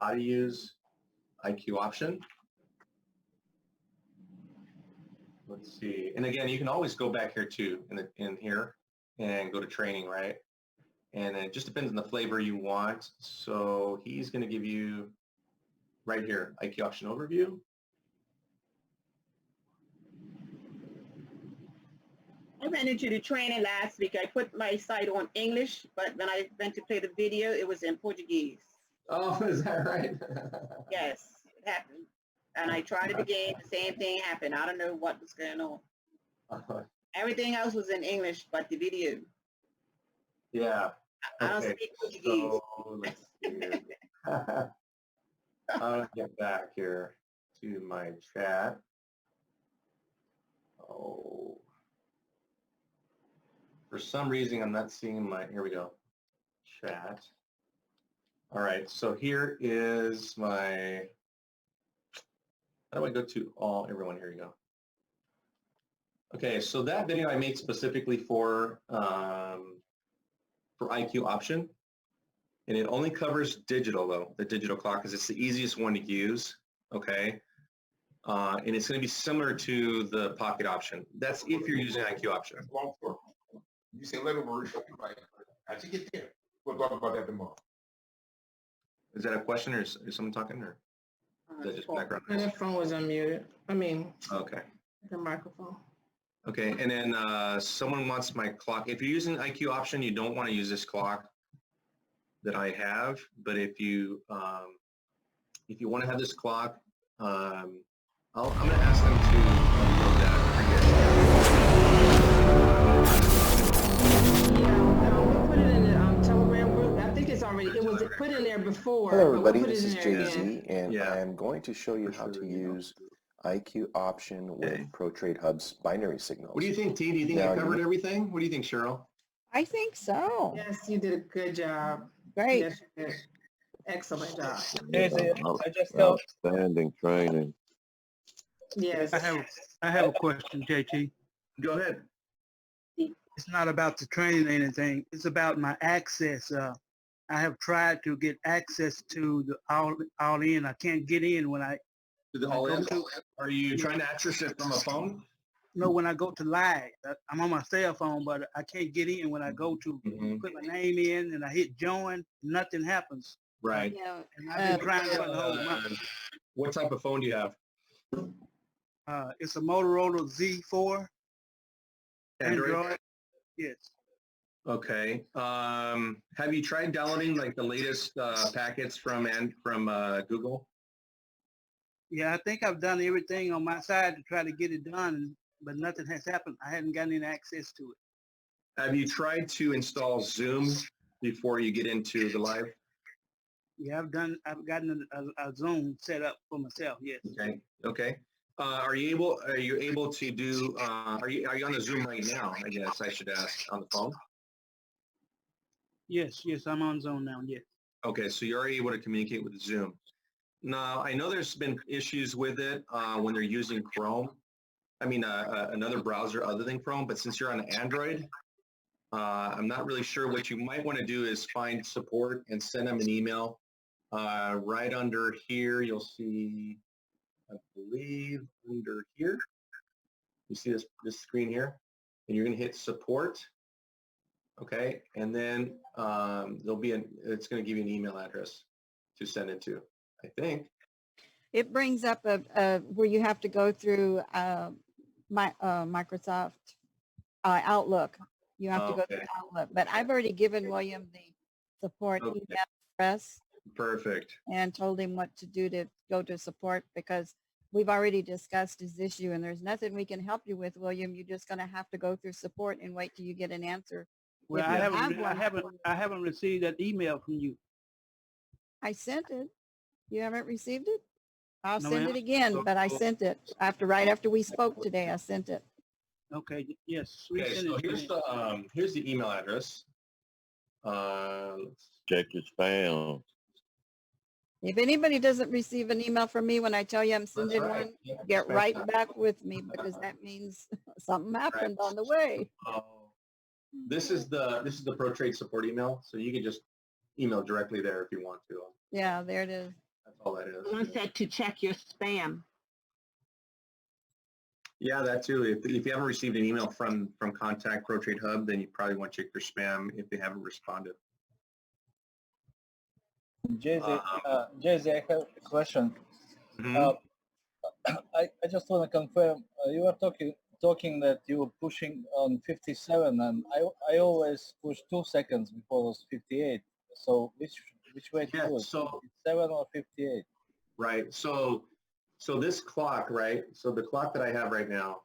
how to use IQ option. Let's see. And again, you can always go back here too, in here, and go to training, right? And it just depends on the flavor you want. So he's going to give you right here, IQ option overview. I went into the training last week. I put my site on English, but when I went to play the video, it was in Portuguese. Oh, is that right? Yes, it happened. And I tried it again. The same thing happened. I don't know what was going on. Everything else was in English, but the video. Yeah. I don't Okay. speak Portuguese. So let's see here. I'll get back here to my chat. Oh. For some reason, I'm not seeing my, here we go, chat. All right, so here is my, how do I go to everyone? Here you go. Okay, so that video I made specifically for IQ option, and it only covers digital though, the digital clock, because it's the easiest one to use, okay? And it's going to be similar to the pocket option. That's if you're using IQ option. Long story. You say let me right. As you get there, we'll talk about that tomorrow. Is that a question, or is someone talking, or is that just background And noise? that phone was unmuted. I mean, Okay. the microphone. Okay, and then someone wants my clock. If you're using IQ option, you don't want to use this clock that I have. But if you want to have this clock, I'm going to ask them to upload that for Yeah, we put it in the Telegram group. I think it's already, it was put in there before. Hello but we'll everybody, put this it is in there again. Jay-Z, and Yeah. I am going to show you For how sure, to you know. use IQ option with Okay. ProTrade Hub's binary signals. What do you think, T? Do you think I Now, covered everything? What do you think, Cheryl? I think so. Yes, you did a good job. Great. Yes, you did. Excellent job. I just felt Outstanding training. Yes. I have a question, JT. Go ahead. It's not about the training or anything. It's about my access. I have tried to get access to the all in. I can't get in when I Are you trying to access it from a phone? when I go to live. I'm on my cell phone, but I can't get in when I go to put my name in and I hit join. Nothing happens. Right. Yeah. And I've been trying for the whole month. What type of phone do you have? It's a Motorola Z4 Android. Yes. Okay. Have you tried downloading like the latest packets from Google? Yeah, I think I've done everything on my side to try to get it done, but nothing has happened. I haven't gotten any access to it. Have you tried to install Zoom before you get into the live? Yeah, I've gotten a Zoom set up for myself. Yes. Okay. Okay. Are you able to do? Are you on the Zoom right now? I guess I should ask on the phone. Yes. I'm on Zoom now. Yes. Okay, so you're already able to communicate with Zoom. Now, I know there's been issues with it when they're using Chrome. I mean, another browser other than Chrome, but since you're on Android, I'm not really sure. What you might want to do is find support and send them an email. Right under here, you'll see, I believe, under here, you see this screen here, and you're going to hit support. Okay, and then it's going to give you an email address to send it to, I think. It brings up where you have to go through Microsoft Outlook. You have to go through Okay. Outlook. But I've already given William the support Okay. email address Perfect. and told him what to do to go to support, because we've already discussed his issue and there's nothing we can help you with, William. You're just going to have to go through support and wait till you get an answer. Well, If I you haven't. have one. I haven't received that email from you. I sent it. You haven't received it? I'll No, send ma'am. it again, but I sent it right after we spoke today. I sent it. Okay. Yes. Okay, resend so it to me. here's the email address. Let's Check your spam. If anybody doesn't receive an email from me when I tell you I'm sending right. one, Yeah, get right that's back with me, because that means something happened on the way. This is the ProTrade support email, so you can just email directly there if you want to. Yeah, there it is. That's all that is. One said to check your spam. Yeah, that too. If you haven't received an email from Contact Pro Trade Hub, then you probably want to check your spam if they haven't responded. Jay-Z, Jay-Z, I have a question. Mhm. I just want to confirm, you were talking that you were pushing on 57, and I always push 2 seconds before it was 58. So which way to Yeah, do it? so 57 or 58? right. So this clock, right? So the clock that I have right now,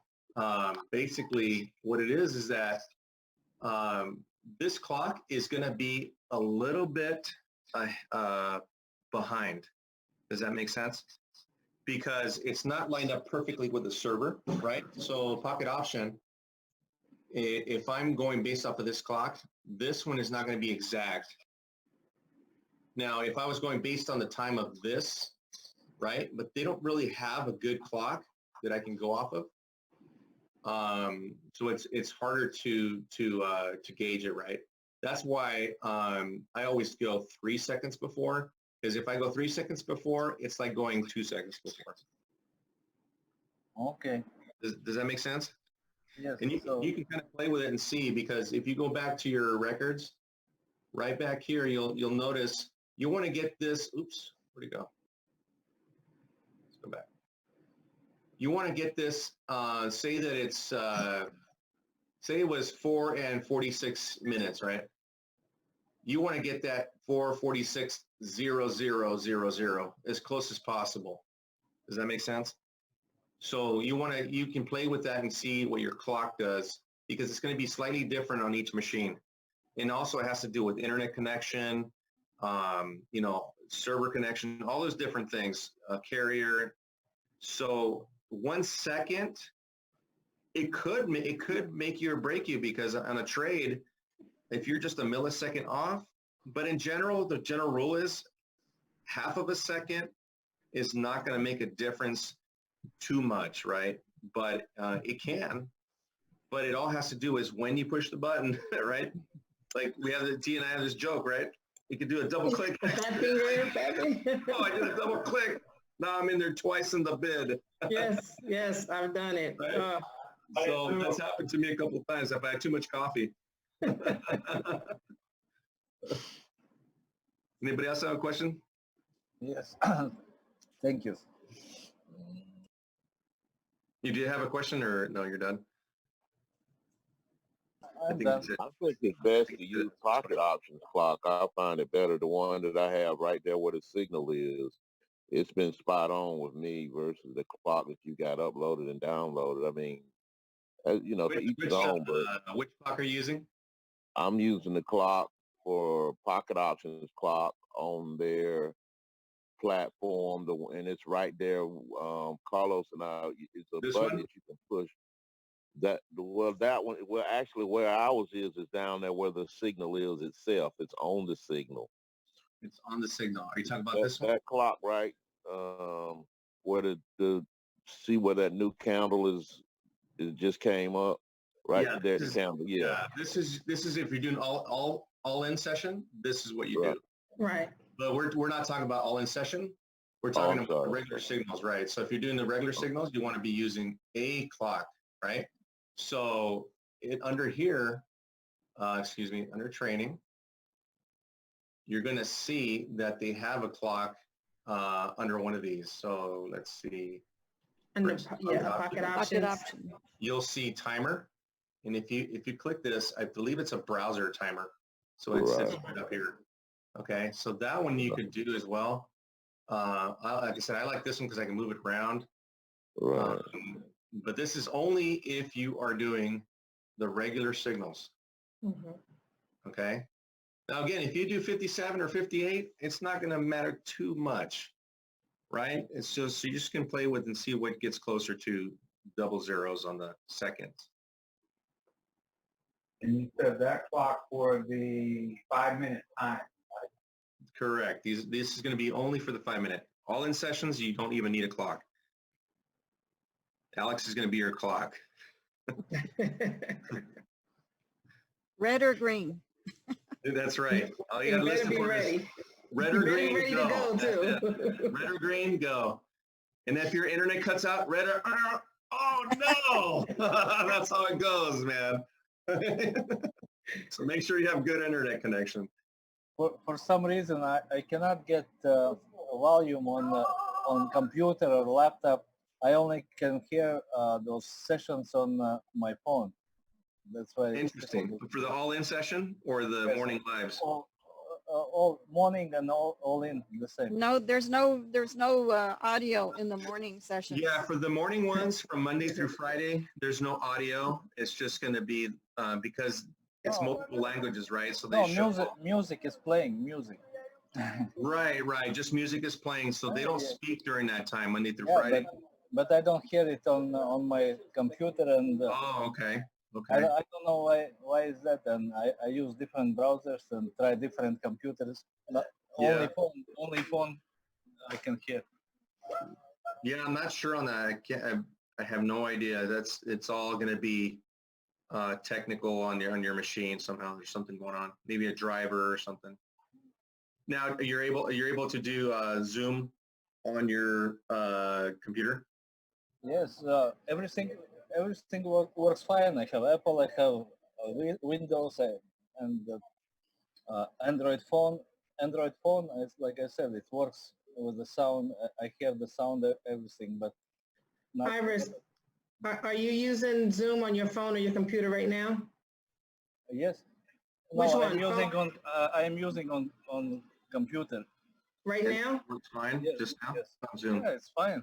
basically what it is that this clock is going to be a little bit behind. Does that make sense? Because it's not lined up perfectly with the server, right? So pocket option, if I'm going based off of this clock, this one is not going to be exact. Now, if I was going based on the time of this, right? But they don't really have a good clock that I can go off of. So it's harder to gauge it, right? That's why I always go 3 seconds before, because if I go 3 seconds before, it's like going 2 seconds before. Okay. Does that make sense? Yes. And you can kind of play with it and see, because if you go back to your records, right back here, you'll notice you want to get this. Oops, where'd it go? Let's go back. You want to get this. Say that it's say it was 4 and 46 minutes, right? You want to get that 4:46:00:00 as close as possible. Does that make sense? So you can play with that and see what your clock does, because it's going to be slightly different on each machine. And also it has to do with internet connection, server connection, all those different things, carrier. So 1 second, it could make you or break you, because on a trade, if you're just a millisecond off, but in general, the general rule is half of a second is not going to make a difference too much, right? But it can. But it all has to do is when you push the button, right? Like T and I have this joke, right? You could do a double click. Fat finger, fat finger. Oh, I did a double click. Now I'm in there twice in the bid. Yes, I've done it. Right? So that's happened to me a couple of times if I had too much coffee. Anybody else have a question? Yes. Thank you. You do have a question, or no, you're done? I'm done. I think it's best to use pocket options clock. I find it better. The one that I have right there where the signal is, it's been spot on with me versus the clock that you got uploaded and downloaded. I mean, to each his own, but which clock are you using? I'm using the clock for pocket options clock on their platform, and it's right there. Carlos and I, it's a This button one? that you can push. That one. Well, actually, where ours is down there where the signal is itself. It's on the signal. It's on the signal. Are you talking about this one? That clock, right? Where the see where that new candle is? It just came up. Right there, the candle. Yeah. This is if you're doing all in session. This is what you do. Right. But we're not talking about all in session. We're talking about the regular signals, right? So if you're doing the regular signals, you want to be using a clock, right? So under here, under training, you're going to see that they have a clock under one of these. So let's see. Under pocket options. You'll see timer, and if you click this, I believe it's a browser timer. So it sits right up here. Okay, so that one you could do as well. Like I said, I like this one because I can move it around. Right. But this is only if you are doing the regular signals. Mm-hmm. Okay. Now again, if you do 57 or 58, it's not going to matter too much, right? It's just you just can play with and see what gets closer to double zeros on the seconds. And you said that clock for the 5-minute time. Correct. This is going to be only for the 5-minute. All in sessions, you don't even need a clock. Alex is going to be your clock. Red or green? That's right. All you got to You better listen be for ready. Red or green, Ready go. to go That's too. it. Red or green, go. And if your internet cuts out, red or, oh no, that's how it goes, man. So make sure you have good internet connection. For some reason, I cannot get volume on computer or laptop. I only can hear those sessions on my phone. That's why. Interesting. For the all-in session or the Yes. morning lives? All morning and all in the same. No, there's no audio in the morning session. Yeah, for the morning ones from Monday through Friday, there's no audio. It's just going to be because it's multiple languages, right? So they No, show music is playing music. Right. Just music is playing, so they don't speak during that time, Monday through Yeah, Friday. but I don't hear it on my computer, and Oh, okay. I don't know why is that. And I use different browsers and try different computers. But Yeah. only phone I can hear. Yeah, I'm not sure on that. I have no idea. It's all going to be technical on your machine somehow. There's something going on. Maybe a driver or something. Now you're able to do Zoom on your computer. Yes, everything works fine. I have Apple, I have Windows, and Android phone. Android phone, is like I said, it works with the sound. I hear the sound, everything, but not. Iris, are you using Zoom on your phone or your computer right now? Yes. Which No, one? I'm using on computer. Right now? Works fine. Yes, Just now. yes. On Zoom. Yeah, it's fine.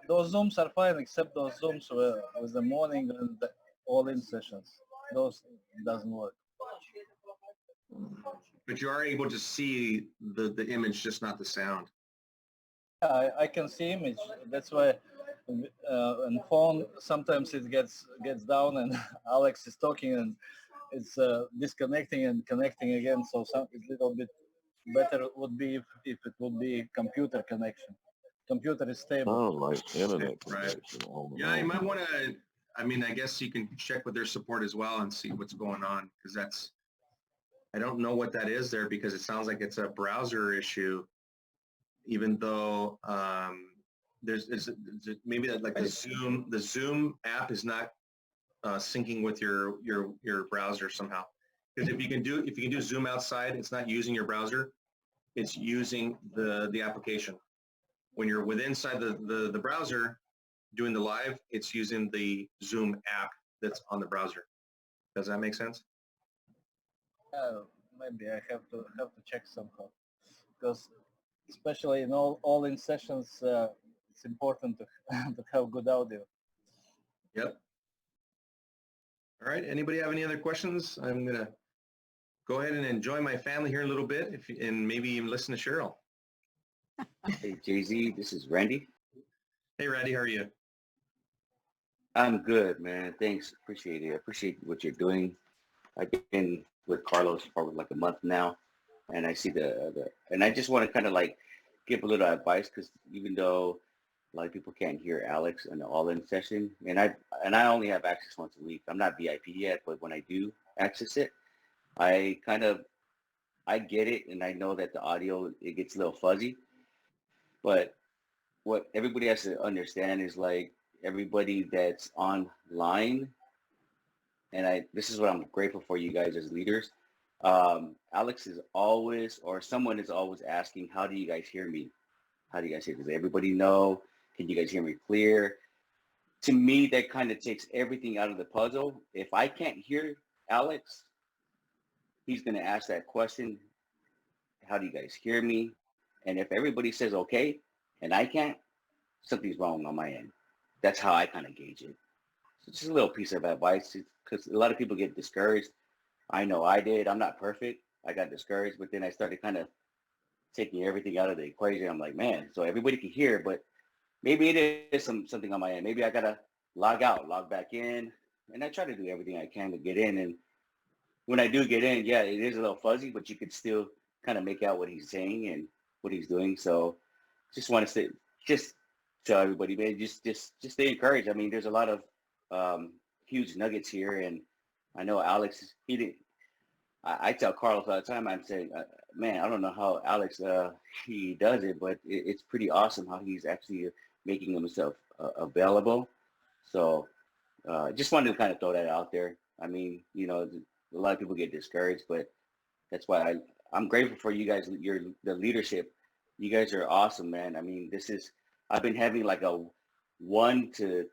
Those Zooms are fine, except those Zooms with the morning and the all-in sessions. Those doesn't work. But you are able to see the image, just not the sound. Yeah, I can see image. That's why on phone sometimes it gets down and Alex is talking and it's disconnecting and connecting again. So it's a little bit better would be if it would be computer connection. Computer is stable. Oh, like internet Right. connection. Oh, Yeah, you might want to. I mean, I guess you can check with their support as well and see what's going on, because I don't know what that is there, because it sounds like it's a browser issue, even though there's maybe that like the Zoom app is not syncing with your browser somehow. Because if you can do Zoom outside, it's not using your browser, it's using the application. When you're inside the browser doing the live, it's using the Zoom app that's on the browser. Does that make sense? Maybe I have to check somehow, because especially in all in sessions, it's important to to have good audio. Yep. All right. Anybody have any other questions? I'm gonna go ahead and enjoy my family here a little bit, and maybe even listen to Cheryl. Hey, Jay-Z, this is Randy. Hey, Randy, how are you? I'm good, man. Thanks. Appreciate it. Appreciate what you're doing. I've been with Carlos for like a month now, and I see and I just want to kind of like give a little advice, because even though a lot of people can't hear Alex in the all-in session, and I only have access once a week. I'm not VIP yet, but when I do access it, I get it, and I know that the audio, it gets a little fuzzy. But what everybody has to understand is, like, everybody that's online, and this is what I'm grateful for you guys as leaders. Alex is always, or someone is always asking, how do you guys hear me? How do you guys hear? Does everybody know? Can you guys hear me clear? To me, that kind of takes everything out of the puzzle. If I can't hear Alex, he's going to ask that question, how do you guys hear me? And if everybody says okay, and I can't, something's wrong on my end. That's how I kind of gauge it. So just a little piece of advice, because a lot of people get discouraged. I know I did. I'm not perfect. I got discouraged, but then I started kind of taking everything out of the equation. I'm like, man, so everybody can hear, but maybe it is something on my end. Maybe I got to log out, log back in, and I try to do everything I can to get in. And when I do get in, yeah, it is a little fuzzy, but you could still kind of make out what he's saying and what he's doing. So just want to say, just tell everybody, man, just stay encouraged. I mean, there's a lot of huge nuggets here, and I know Alex, I tell Carlos all the time, I'm saying, man, I don't know how Alex, he does it, but it's pretty awesome how he's actually making himself available. So just wanted to kind of throw that out there. I mean, you know, a lot of people get discouraged, but that's why I'm grateful for you guys, the leadership. You guys are awesome, man. I mean, I've been having like a 1 to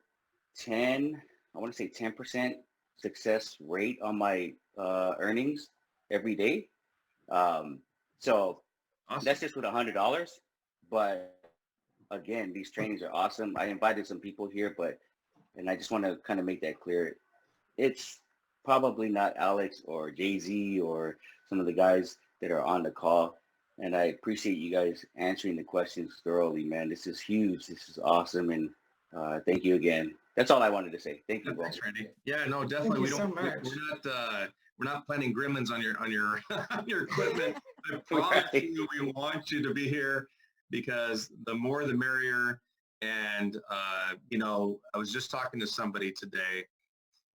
10, I want to say 10% success rate on my earnings every day. So Awesome. that's just with $100. But again, these trainings are awesome. I invited some people here, and I just want to kind of make that clear. It's probably not Alex or Jay-Z or some of the guys that are on the call. And I appreciate you guys answering the questions thoroughly, man. This is huge. This is awesome. And thank you again. That's all I wanted to say. Thank you, bro. Thanks, Randy. Yeah, no, definitely. you so much. We're not planning gremlins on your on your equipment. I promise you, we want you to be here because the more the merrier. And you know, I was just talking to somebody today,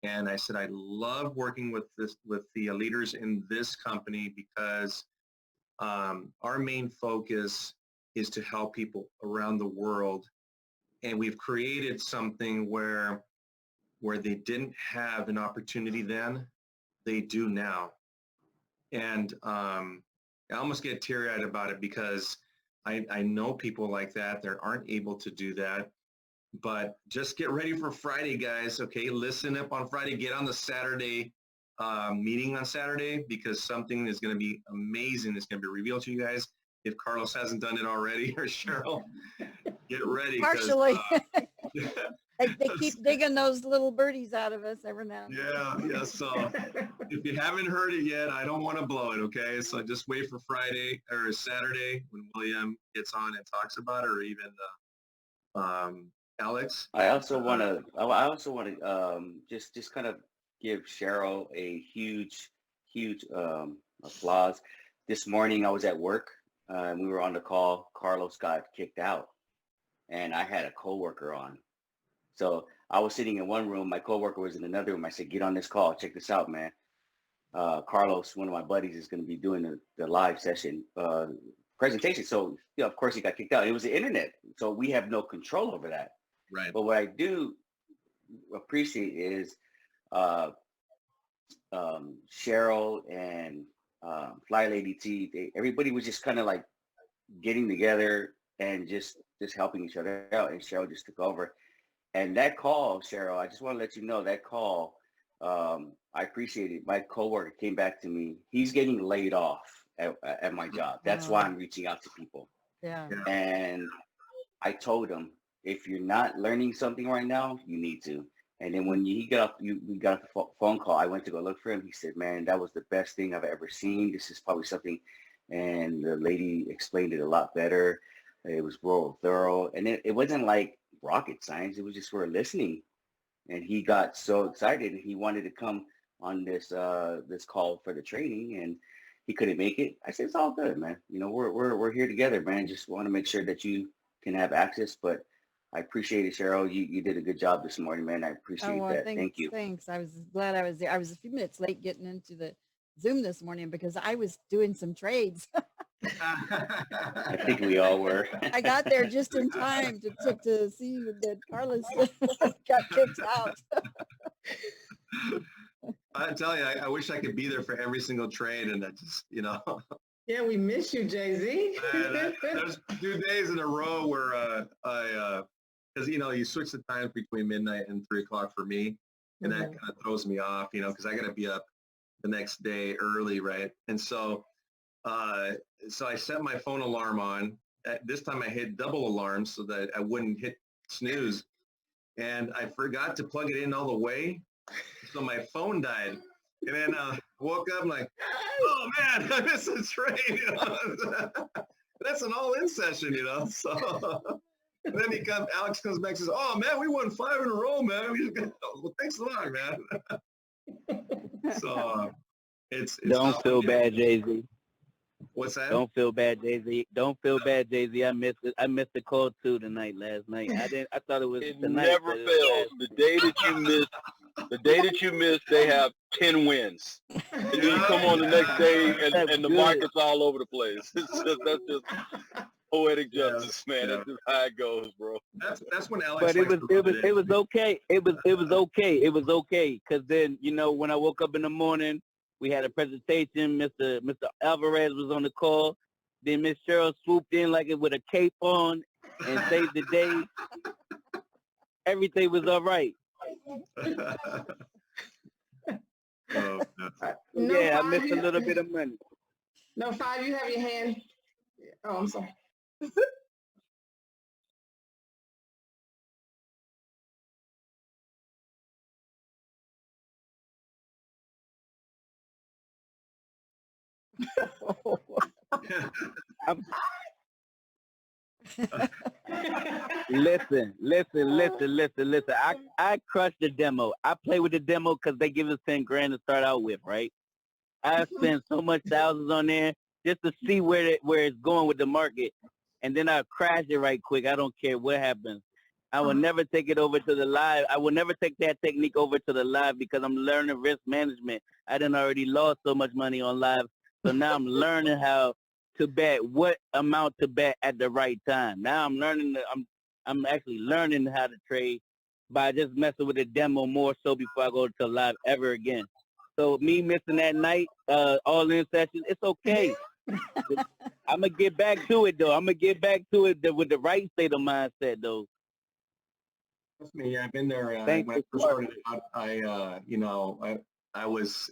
and I said I love working with the leaders in this company because our main focus is to help people around the world, and we've created something where they didn't have an opportunity then, they do now. And I almost get teary-eyed about it because I know people like that aren't able to do that. But just get ready for Friday, guys. Okay, listen up on Friday. Get on the Saturday meeting on Saturday because something is going to be amazing. It's going to be revealed to you guys. If Carlos hasn't done it already, or Cheryl, get ready. Partially. They keep digging those little birdies out of us every now and then. Yeah. So if you haven't heard it yet, I don't want to blow it. Okay, so just wait for Friday or Saturday when William gets on and talks about it, or even Alex. I also want to just kind of give Cheryl a huge applause. This morning I was at work. We were on the call. Carlos got kicked out, and I had a coworker on. So I was sitting in one room. My coworker was in another room. I said, "Get on this call. Check this out, man. Carlos, one of my buddies, is going to be doing the live session presentation." So, you know, of course, he got kicked out. It was the internet, so we have no control over that. Right. But what I do appreciate is Cheryl and Fly Lady T. Everybody was just kind of like getting together and just helping each other out. And Cheryl just took over. And that call, Cheryl, I just want to let you know that call, I appreciate it. My coworker came back to me. He's getting laid off at my job. That's why I'm reaching out to people. Yeah. And I told him, if you're not learning something right now, you need to. And then when we got off the phone call, I went to go look for him. He said, "Man, that was the best thing I've ever seen. This is probably something." And the lady explained it a lot better. It was real thorough. And it wasn't like rocket science. It was just for listening. And he got so excited and he wanted to come on this call for the training, and he couldn't make it. I said, "It's all good, man. You know, we're here together, man. Just want to make sure that you can have access." But I appreciate it, Cheryl. You did a good job this morning, man. I appreciate that. Thank you. Thanks. I was glad I was there. I was a few minutes late getting into the Zoom this morning because I was doing some trades. I think we all were. I got there just in time to see that Carlos got kicked out. I tell you, I wish I could be there for every single trade, and that just, you know. Yeah, we miss you, Jay-Z. There's 2 days in a row where because, you know, you switch the times between midnight and 3 o'clock for me, and that kind of throws me off, you know, because I got to be up the next day early, right? And so I set my phone alarm on. This time I hit double alarm so that I wouldn't hit snooze, and I forgot to plug it in all the way, so my phone died. And then woke up like, "Oh man, I missed the train." You know? That's an all-in session, you know. So and then Alex comes back and says, "Oh man, we won 5 in a row, man." Well, thanks a lot, man. So it's don't feel bad, Jay-Z. What's that? Don't feel bad, Jay-Z. Don't feel bad, Jay-Z. I missed it. I missed the call too last night. I thought it was It tonight. never fails. The day that you miss The day that you miss, they have 10 wins. And then you come on the next day and the market's all over the place. That's just poetic justice, man. That's just how it goes, bro. That's when Alex. But it was okay. It was okay. Cause then, you know, when I woke up in the morning, we had a presentation. Mr. Alvarez was on the call. Then Miss Cheryl swooped in like it with a cape on and saved the day. Everything was all right. Oh, No, Yeah, I Five, missed a you- little bit of money. No, Five, you have your hand. Oh, I'm sorry. Listen. I crushed the demo. I play with the demo because they give us 10 grand to start out with, right? I spent so much thousands on there just to see where it's going with the market. And then I crash it right quick. I don't care what happens. I will never take it over to the live. I will never take that technique over to the live because I'm learning risk management. I done already lost so much money on live. So now I'm learning how to bet, what amount to bet at the right time. Now I'm learning, I'm actually learning how to trade by just messing with the demo more so before I go to live ever again. So me missing that night, all in session, it's okay. I'm going to get back to it, though. I'm going to get back to it with the right state of mindset, though. Trust me, I've been there. When Thank I you. first started out, I was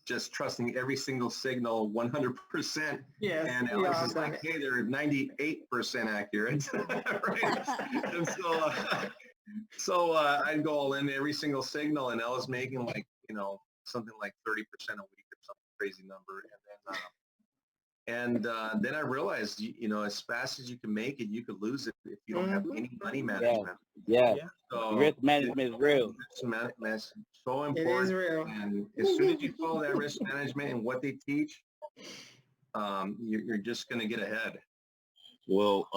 just trusting every single signal 100%. Yes, And we Alex all is done like, it. hey, they're 98% accurate. Right? And so I'd go all in every single signal, and I was making like, something like 30% a week or some crazy number. And then I realized, as fast as you can make it, you could lose it if you don't have any money management. Yeah. So Risk management is real. Risk so important. It is real. And as soon as you follow that risk management and what they teach, you're just going to get ahead. Well,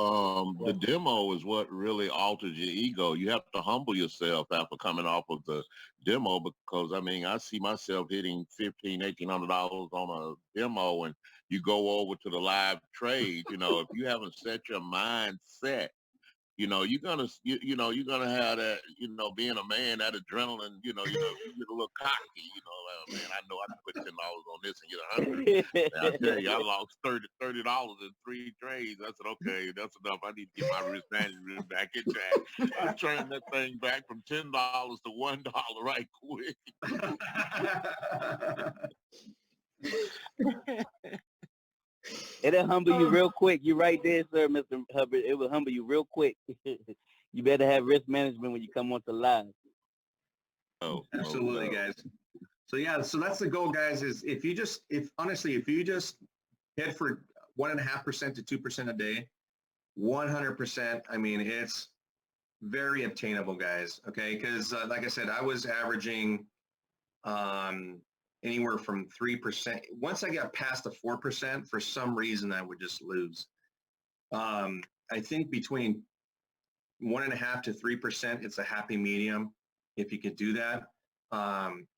the demo is what really alters your ego. You have to humble yourself after coming off of the demo because, I mean, I see myself hitting $1,500, $1,800 on a demo and you go over to the live trade. If you haven't set your mind set, you're gonna have that, being a man, that adrenaline, you get a little cocky, man, I know I can put $10 on this and get 100. And I tell you, I lost $30 in 3 trades. I said, okay, that's enough. I need to get my risk management back in track. I turned that thing back from $10 to $1 right quick. It'll humble you real quick. You're right there, sir, Mr. Hubbard. It will humble you real quick. You better have risk management when you come on to live. Oh, absolutely, guys. So yeah, so that's the goal, guys. Is if you just head for 1.5% to 2% a day, 100%. I mean, it's very obtainable, guys. Okay, because like I said, I was averaging anywhere from 3%. Once I got past the 4%, for some reason, I would just lose. I think between 1.5% to 3%, it's a happy medium if you could do that.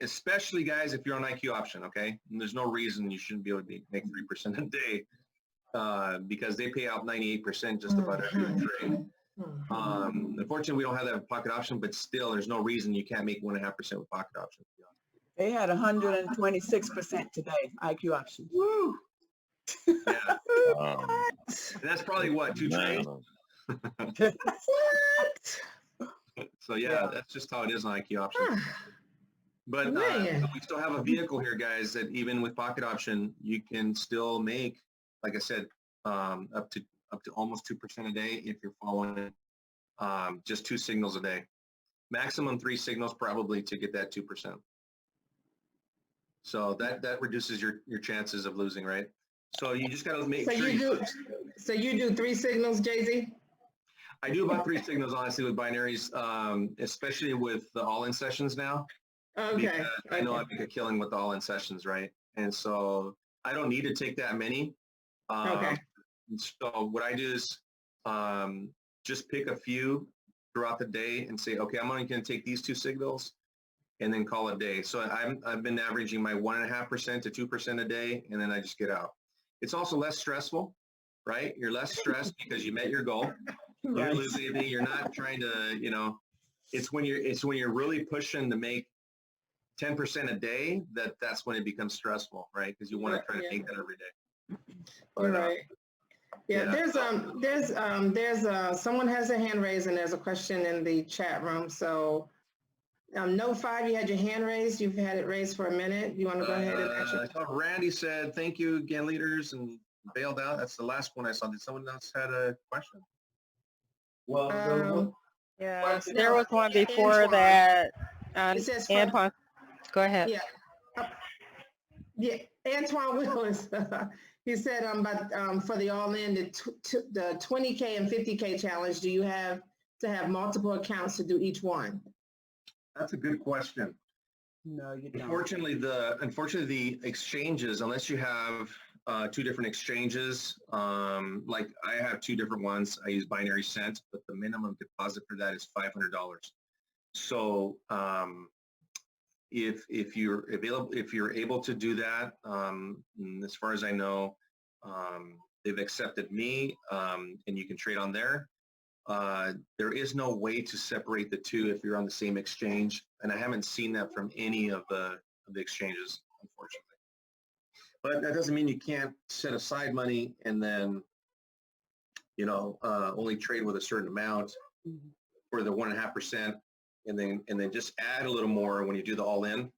Especially, guys, if you're on IQ option, okay? And there's no reason you shouldn't be able to make 3% a day because they pay out 98% just about every trade. Unfortunately, we don't have that with pocket option, but still, there's no reason you can't make 1.5% with pocket option. They had 126% today, IQ option. Woo! Yeah. And that's probably what, 2 trades? So yeah, that's just how it is on IQ option. But we still have a vehicle here, guys, that even with pocket option, you can still make, like I said, up to almost 2% a day if you're following just 2 signals a day. Maximum 3 signals probably to get that 2%. So that reduces your chances of losing, right? So you just got to make sure. So you do 3 signals, Jay-Z? I do about 3 signals, honestly, with binaries, especially with the all-in sessions now. Okay. I know I make a killing with the all-in sessions, right? And so I don't need to take that many. Okay. So what I do is just pick a few throughout the day and say, okay, I'm only going to take these 2 signals. and then call it a day. So I've been averaging my 1.5% to 2% a day, and then I just get out. It's also less stressful, right? You're less stressed because you met your goal. Right. You're not trying to, it's when you're really pushing to make 10% a day that's when it becomes stressful, right? Because you want to try to make that every day. You're right. Yeah, there's someone has a hand raised and there's a question in the chat room. So Note 5, you had your hand raised. You've had it raised for a minute. You want to go ahead and actually? I thought Randy said, thank you again, leaders, and bailed out. That's the last one I saw. Did someone else had a question? Well, Yeah, there was one before that. It says Antoine, go ahead. Yeah, Antoine Willis. He said, but for the all-in, the 20K and 50K challenge, do you have to have multiple accounts to do each one? That's a good question. No, you don't. Unfortunately, the exchanges, unless you have 2 different exchanges, like I have 2 different ones. I use binary cent, but the minimum deposit for that is $500. So if you're able to do that, as far as I know, they've accepted me, and you can trade on there. There is no way to separate the 2 if you're on the same exchange, and I haven't seen that from any of the exchanges, unfortunately. But that doesn't mean you can't set aside money and then, only trade with a certain amount for the 1.5%, and then just add a little more when you do the all-in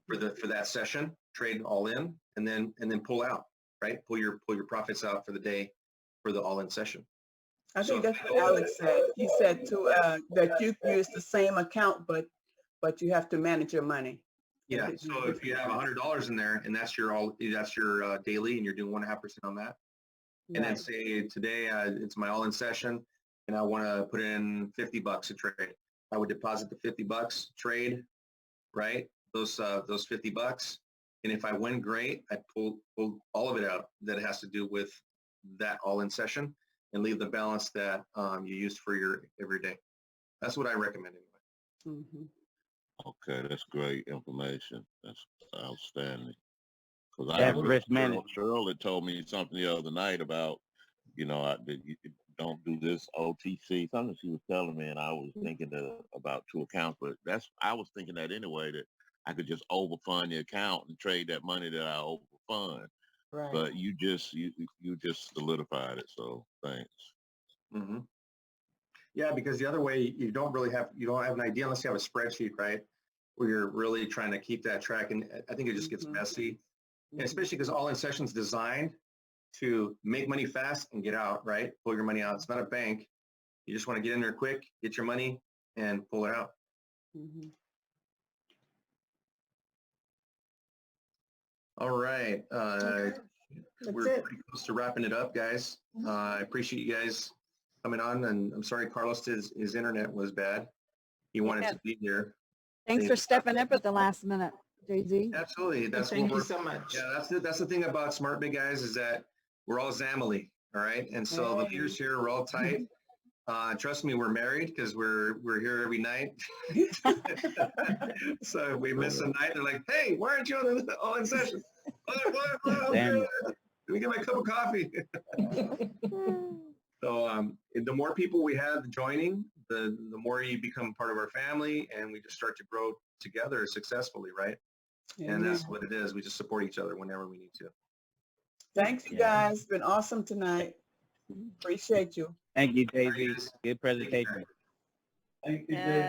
for that session. Trade all in, and then pull out, right? Pull your profits out for the day for the all-in session. I think that's what Alex said. He said that you use the same account, but you have to manage your money. Yeah. So if you have $100 in there, and that's your daily, and you're doing 1.5% on that, and then say today it's my all-in session, and I want to put in $50 to trade. I would deposit the $50, trade, right? Those $50, and if I win, great. I pull all of it out that has to do with that all-in session, and leave the balance that you used for your everyday. That's what I recommend anyway. Okay, that's great information. That's outstanding. Because That's risk management. Shirley told me something the other night about, you don't do this OTC. Something she was telling me, and I was thinking about 2 accounts, but I was thinking that anyway, that I could just overfund the account and trade that money that I overfund. Right. But you just solidified it, so thanks. Yeah, because the other way you don't have an idea unless you have a spreadsheet, right? Where you're really trying to keep that track, and I think it just gets messy, and especially because all-in session's designed to make money fast and get out, right? Pull your money out. It's not a bank. You just want to get in there quick, get your money, and pull it out. All right. We're pretty close to wrapping it up, guys. I appreciate you guys coming on, and I'm sorry Carlos, his internet was bad. He wanted to be here. Thanks for stepping up at the last minute, Jay-Z. Absolutely. Thank you so much. Yeah, that's the thing about Zmartbit, guys, is that we're all Zamily, all right? And so the leaders here, we're all tight. Trust me, we're married because we're here every night. So if we miss a night, they're like, hey, why aren't you on the all-in session? What? Let me get my cup of coffee. So the more people we have joining, the more you become part of our family, and we just start to grow together successfully, right? And that's what it is. We just support each other whenever we need to. Thanks, you guys. It's been awesome tonight. Appreciate you. Thank you, Jay-Z. Good presentation. Thank you, Jay-Z.